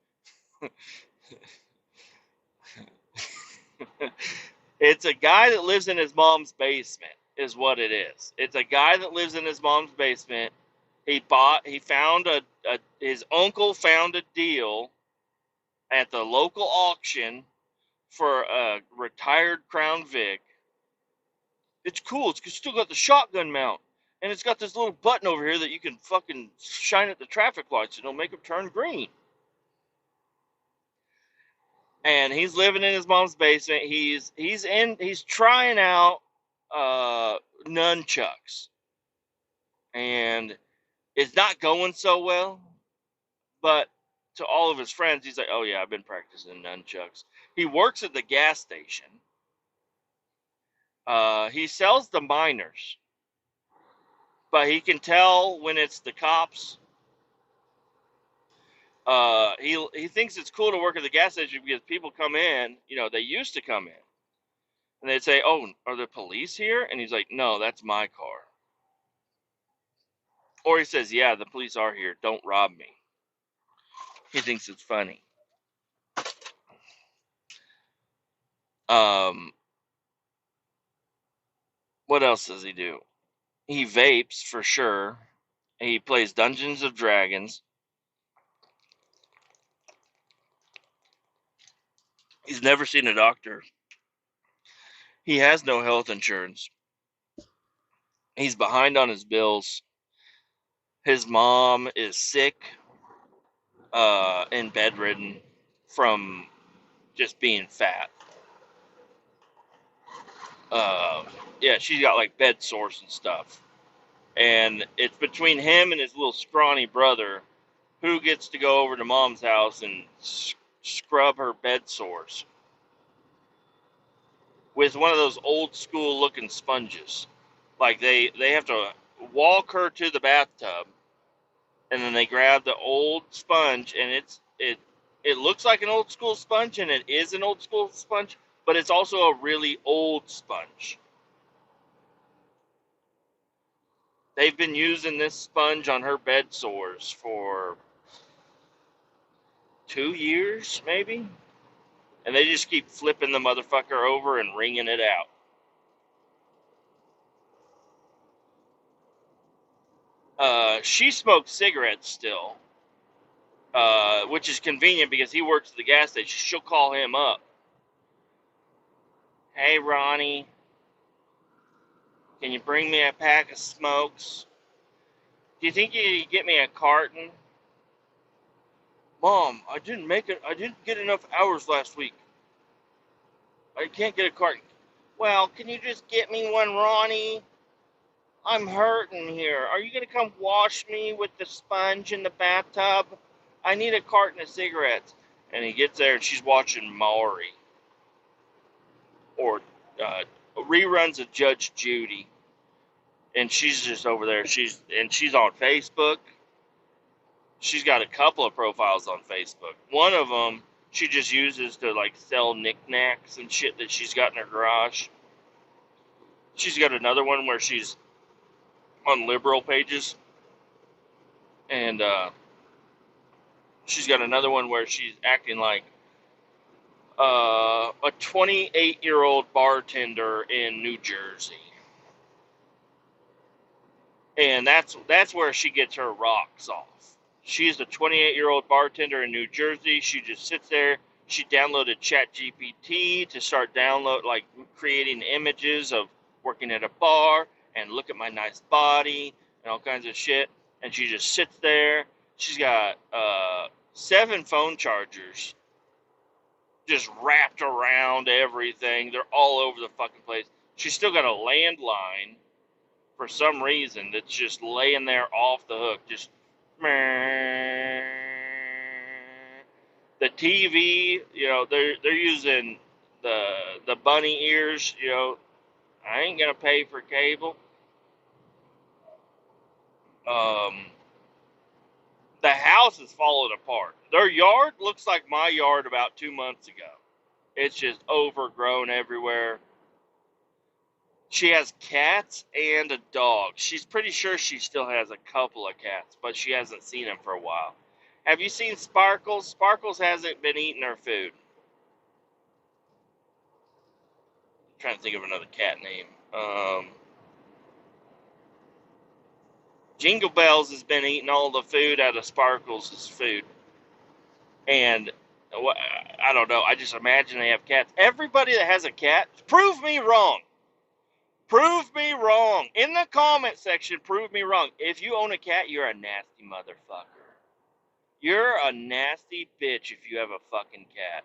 It's a guy that lives in his mom's basement, is what it is. It's a guy that lives in his mom's basement. His uncle found a deal at the local auction for a retired Crown Vic. It's cool. It's still got the shotgun mount. And it's got this little button over here that you can fucking shine at the traffic lights and it'll make them turn green. And he's living in his mom's basement. He's trying out nunchucks. And it's not going so well. But to all of his friends, he's like, oh yeah, I've been practicing nunchucks. He works at the gas station. He sells the minors. But he can tell when it's the cops. He thinks it's cool to work at the gas station because people come in, they used to come in. And they'd say, oh, are the police here? And he's like, no, that's my car. Or he says, yeah, the police are here. Don't rob me. He thinks it's funny. What else does he do? He vapes for sure. He plays Dungeons of Dragons. He's never seen a doctor. He has no health insurance. He's behind on his bills. His mom is sick and bedridden from just being fat. Yeah, she's got like bed sores and stuff. And it's between him and his little scrawny brother who gets to go over to mom's house and scrub her bed sores with one of those old school looking sponges. Like they have to walk her to the bathtub, and then they grab the old sponge, and it looks like an old school sponge, and it is an old school sponge, but it's also a really old sponge. They've been using this sponge on her bed sores for 2 years, maybe? And they just keep flipping the motherfucker over and wringing it out. She smokes cigarettes still, which is convenient because he works at the gas station. She'll call him up. Hey, Ronnie, can you bring me a pack of smokes? Do you think you could get me a carton? Mom, I didn't get enough hours last week. I can't get a carton. Well, can you just get me one, Ronnie? I'm hurting here. Are you going to come wash me with the sponge in the bathtub? I need a carton of cigarettes. And he gets there and she's watching Maury. Or reruns of Judge Judy. And she's just over there. She's on Facebook. She's got a couple of profiles on Facebook. One of them she just uses to like sell knickknacks and shit that she's got in her garage. She's got another one where she's on liberal pages. And she's got another one where she's acting like A 28-year-old bartender in New Jersey, and that's where she gets her rocks off. She's a 28-year-old bartender in New Jersey. She just sits there. She downloaded ChatGPT to start creating images of working at a bar and look at my nice body and all kinds of shit. And she just sits there. She's got 7 phone chargers just wrapped around everything. They're all over the fucking place. She's still got a landline for some reason that's just laying there off the hook. Just the TV, they're using the bunny ears. I ain't gonna pay for cable. The house is falling apart. Their yard looks like my yard about 2 months ago. It's just overgrown everywhere. She has cats and a dog. She's pretty sure she still has a couple of cats, but she hasn't seen them for a while. Have you seen Sparkles? Sparkles hasn't been eating her food. I'm trying to think of another cat name. Jingle Bells has been eating all the food out of Sparkles' food. And I don't know. I just imagine they have cats. Everybody that has a cat, prove me wrong. Prove me wrong. In the comment section, prove me wrong. If you own a cat, you're a nasty motherfucker. You're a nasty bitch if you have a fucking cat.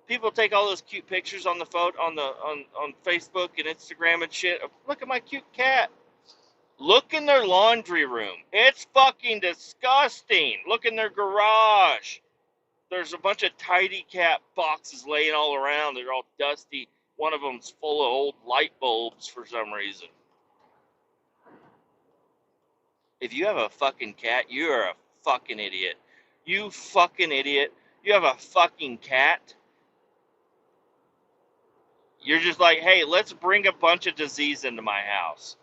People take all those cute pictures on the photo on Facebook and Instagram and shit. Look at my cute cat. Look in their laundry room. It's fucking disgusting. Look in their garage. There's a bunch of tidy cat boxes laying all around. They're all dusty. One of them's full of old light bulbs for some reason. If you have a fucking cat, you are a fucking idiot. You fucking idiot. You have a fucking cat. You're just like, hey, let's bring a bunch of disease into my house.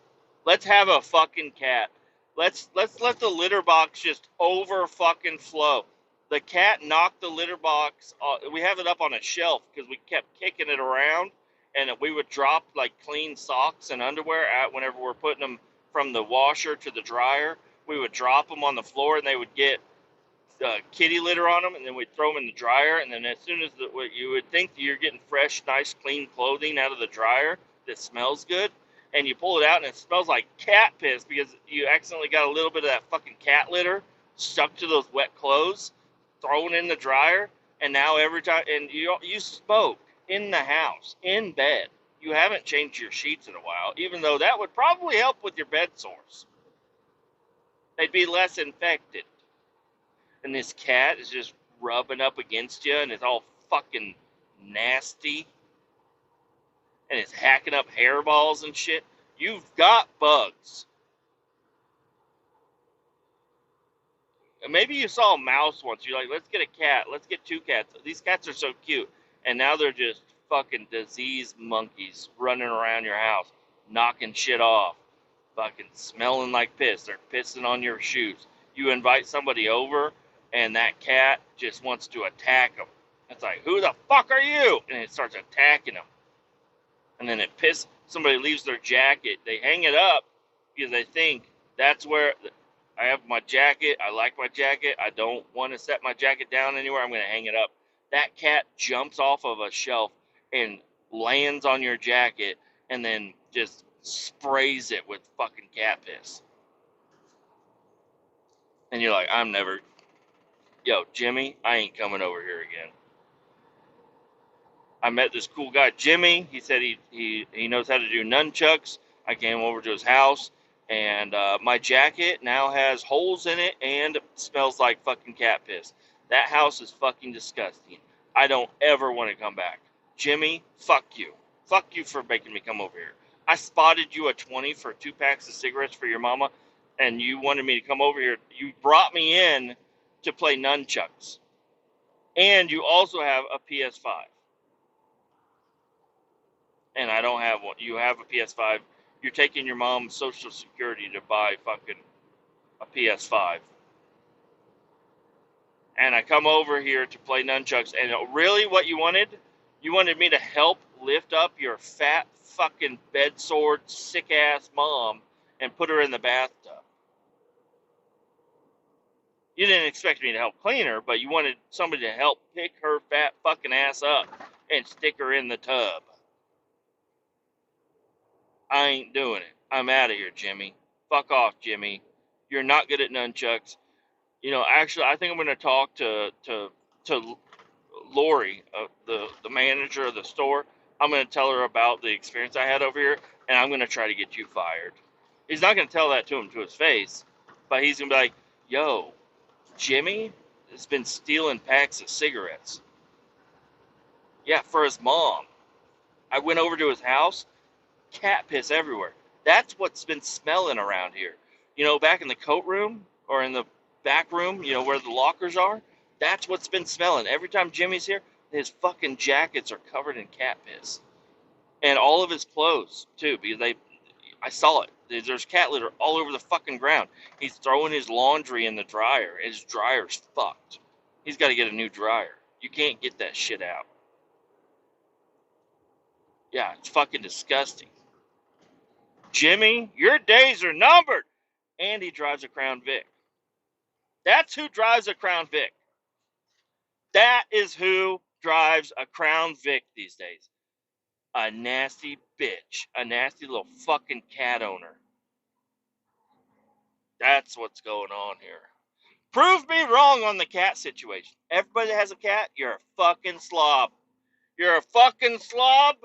Let's have a fucking cat. Let's let the litter box just over fucking flow. The cat knocked the litter box. We have it up on a shelf because we kept kicking it around, and we would drop like clean socks and underwear out whenever we're putting them from the washer to the dryer. We would drop them on the floor, and they would get kitty litter on them, and then we'd throw them in the dryer. And then as soon as you would think you're getting fresh, nice, clean clothing out of the dryer that smells good, and you pull it out and it smells like cat piss because you accidentally got a little bit of that fucking cat litter stuck to those wet clothes, thrown in the dryer, and now every time, and you smoke in the house, in bed. You haven't changed your sheets in a while, even though that would probably help with your bed sores. They'd be less infected. And this cat is just rubbing up against you, and it's all fucking nasty. And it's hacking up hairballs and shit. You've got bugs. Maybe you saw a mouse once. You're like, let's get a cat. Let's get 2 cats. These cats are so cute. And now they're just fucking diseased monkeys running around your house, knocking shit off, fucking smelling like piss. They're pissing on your shoes. You invite somebody over, and that cat just wants to attack them. It's like, who the fuck are you? And it starts attacking them. And then somebody leaves their jacket. They hang it up because they think that's where I have my jacket. I like my jacket. I don't want to set my jacket down anywhere. I'm going to hang it up. That cat jumps off of a shelf and lands on your jacket and then just sprays it with fucking cat piss. And you're like, yo, Jimmy, I ain't coming over here again. I met this cool guy, Jimmy. He said he knows how to do nunchucks. I came over to his house, and my jacket now has holes in it and smells like fucking cat piss. That house is fucking disgusting. I don't ever want to come back. Jimmy, fuck you. Fuck you for making me come over here. I spotted you a 20 for 2 packs of cigarettes for your mama, and you wanted me to come over here. You brought me in to play nunchucks. And you also have a PS5. And I don't have one. You have a PS5. You're taking your mom's Social Security to buy fucking a PS5. And I come over here to play nunchucks. And really what you wanted You wanted me to help lift up your fat fucking bed sore sick ass mom and put her in the bathtub. You didn't expect me to help clean her, but you wanted somebody to help pick her fat fucking ass up and stick her in the tub. I ain't doing it. I'm out of here, Jimmy. Fuck off, Jimmy. You're not good at nunchucks. You know, actually, I think I'm going to talk to Lori, the manager of the store. I'm going to tell her about the experience I had over here, and I'm going to try to get you fired. He's not going to tell that to him to his face, but he's going to be like, yo, Jimmy has been stealing packs of cigarettes. Yeah, for his mom. I went over to his house, cat piss everywhere. That's what's been smelling around here. You know, back in the coat room or in the back room, you know, where the lockers are, that's what's been smelling. Every time Jimmy's here, his fucking jackets are covered in cat piss. And all of his clothes, too, because I saw it. There's cat litter all over the fucking ground. He's throwing his laundry in the dryer. His dryer's fucked. He's got to get a new dryer. You can't get that shit out. Yeah, it's fucking disgusting. Jimmy, your days are numbered. And he drives a Crown Vic. That's who drives a Crown Vic. That is who drives a Crown Vic these days. A nasty bitch. A nasty little fucking cat owner. That's what's going on here. Prove me wrong on the cat situation. Everybody that has a cat, you're a fucking slob. You're a fucking slob.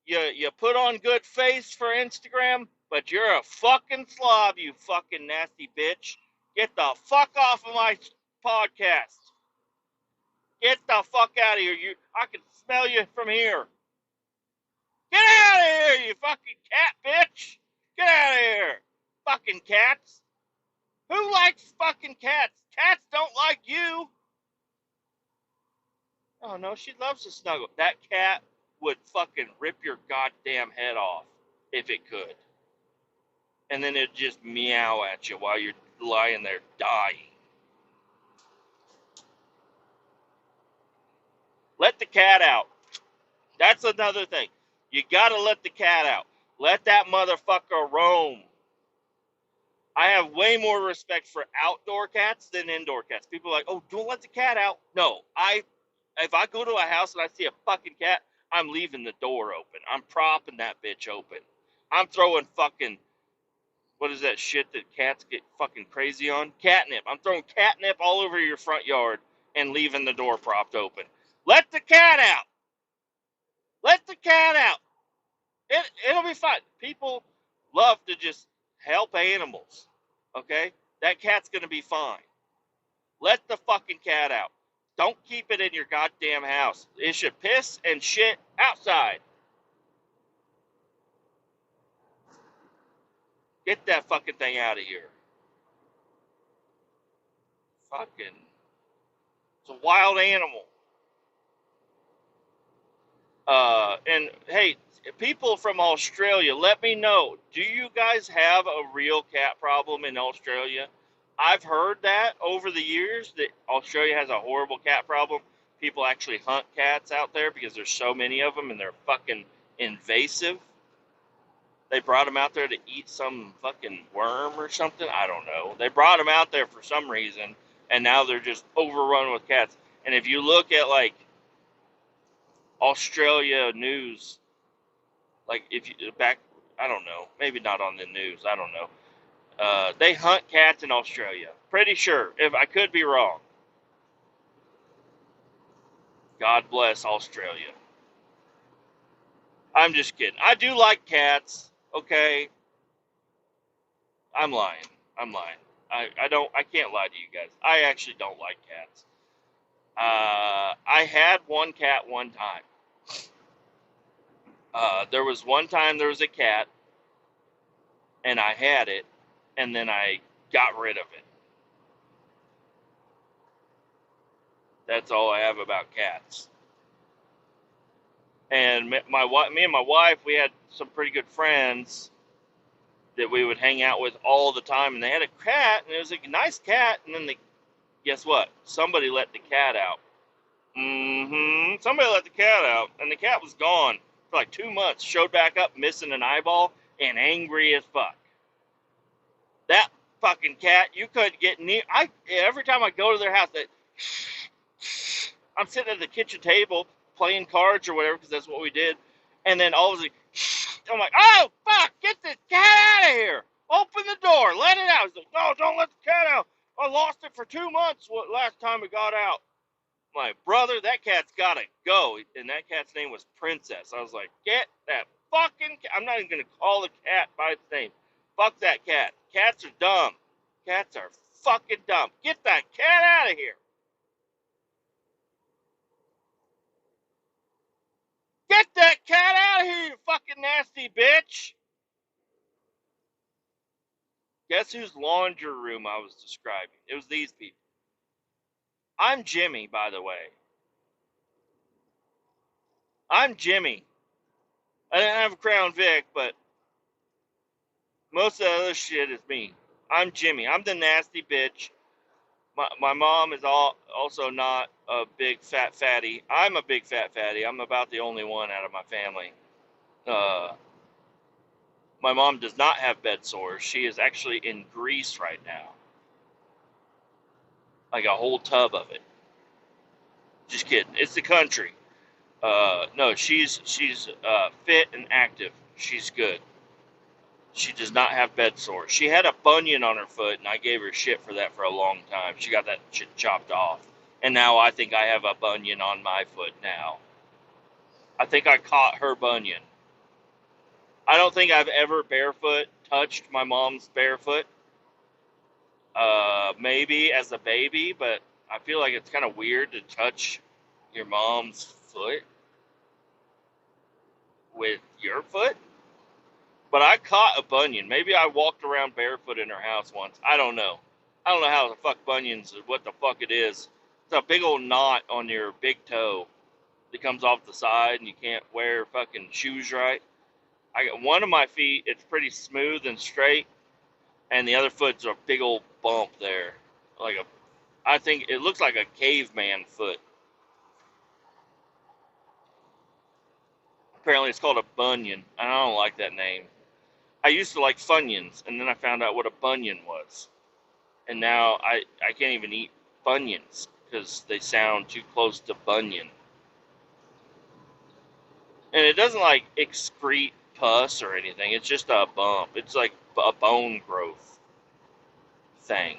You put on good face for Instagram, but you're a fucking slob, you fucking nasty bitch. Get the fuck off of my podcast. Get the fuck out of here. I can smell you from here. Get out of here, you fucking cat bitch. Get out of here. Fucking cats. Who likes fucking cats? Cats don't like you. Oh, no, she loves to snuggle. That cat would fucking rip your goddamn head off if it could. And then it'd just meow at you while you're lying there dying. Let the cat out. That's another thing. You gotta let the cat out. Let that motherfucker roam. I have way more respect for outdoor cats than indoor cats. People are like, oh, don't let the cat out. No, if I go to a house and I see a fucking cat, I'm leaving the door open. I'm propping that bitch open. I'm throwing fucking, what is that shit that cats get fucking crazy on? Catnip. I'm throwing catnip all over your front yard and leaving the door propped open. Let the cat out. Let the cat out. It'll be fine. People love to just help animals. Okay? That cat's going to be fine. Let the fucking cat out. Don't keep it in your goddamn house. It should piss and shit outside. Get that fucking thing out of here. Fucking. It's a wild animal. And hey, people from Australia, let me know. Do you guys have a real cat problem in Australia? I've heard that over the years that Australia has a horrible cat problem. People actually hunt cats out there because there's so many of them and they're fucking invasive. They brought them out there to eat some fucking worm or something. I don't know. They brought them out there for some reason, and now they're just overrun with cats. And if you look at like Australia news, like if you back, I don't know, maybe not on the news, I don't know. They hunt cats in Australia. Pretty sure. If I could be wrong. God bless Australia. I'm just kidding. I do like cats. Okay. I'm lying. I'm lying. I can't lie to you guys. I actually don't like cats. I had one cat one time. There was one time there was a cat, and I had it, and then I got rid of it. That's all I have about cats. And me and my wife, we had some pretty good friends that we would hang out with all the time, and they had a cat, and it was a nice cat, and then guess what? Somebody let the cat out. Mm-hmm. Somebody let the cat out, and the cat was gone for like 2 months. Showed back up, missing an eyeball, and angry as fuck. That fucking cat, you couldn't get near. Every time I go to their house, I'm sitting at the kitchen table playing cards or whatever, because that's what we did. And then all of a sudden, I'm like, oh, fuck, get this cat out of here. Open the door, let it out. He's like, no, don't let the cat out. I lost it for 2 months last time it got out. My brother, that cat's got to go. And that cat's name was Princess. I was like, get that fucking cat. I'm not even going to call the cat by its name. Fuck that cat. Cats are dumb. Cats are fucking dumb. Get that cat out of here. Get that cat out of here, you fucking nasty bitch. Guess whose laundry room I was describing? It was these people. I'm Jimmy, by the way. I'm Jimmy. I didn't have a Crown Vic, but most of the other shit is me. I'm Jimmy. I'm the nasty bitch. My mom is also not a big fat fatty. I'm a big fat fatty. I'm about the only one out of my family. Uh, my mom does not have bed sores. She is actually in Greece right now. Like a whole tub of it. Just kidding. It's the country. No, she's fit and active. She's good. She does not have bed sores. She had a bunion on her foot, and I gave her shit for that for a long time. She got that shit chopped off. And now I think I have a bunion on my foot now. I think I caught her bunion. I don't think I've ever barefoot touched my mom's barefoot. Maybe as a baby, but I feel like it's kind of weird to touch your mom's foot with your foot. But I caught a bunion. Maybe I walked around barefoot in her house once. I don't know. I don't know how the fuck bunions, what the fuck it is. It's a big old knot on your big toe that comes off the side and you can't wear fucking shoes right. I got one of my feet, it's pretty smooth and straight, and the other foot's a big old bump there. I think it looks like a caveman foot. Apparently it's called a bunion. I don't like that name. I used to like Funyuns, and then I found out what a bunion was. And now I can't even eat Funyuns because they sound too close to bunion. And it doesn't like excrete pus or anything. It's just a bump. It's like a bone growth thing.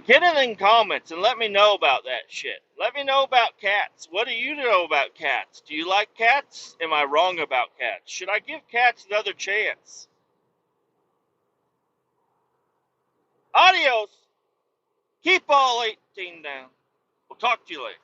Get it in comments and let me know about that shit. Let me know about cats. What do you know about cats? Do you like cats? Am I wrong about cats? Should I give cats another chance? Adios. Keep all 18 down. We'll talk to you later.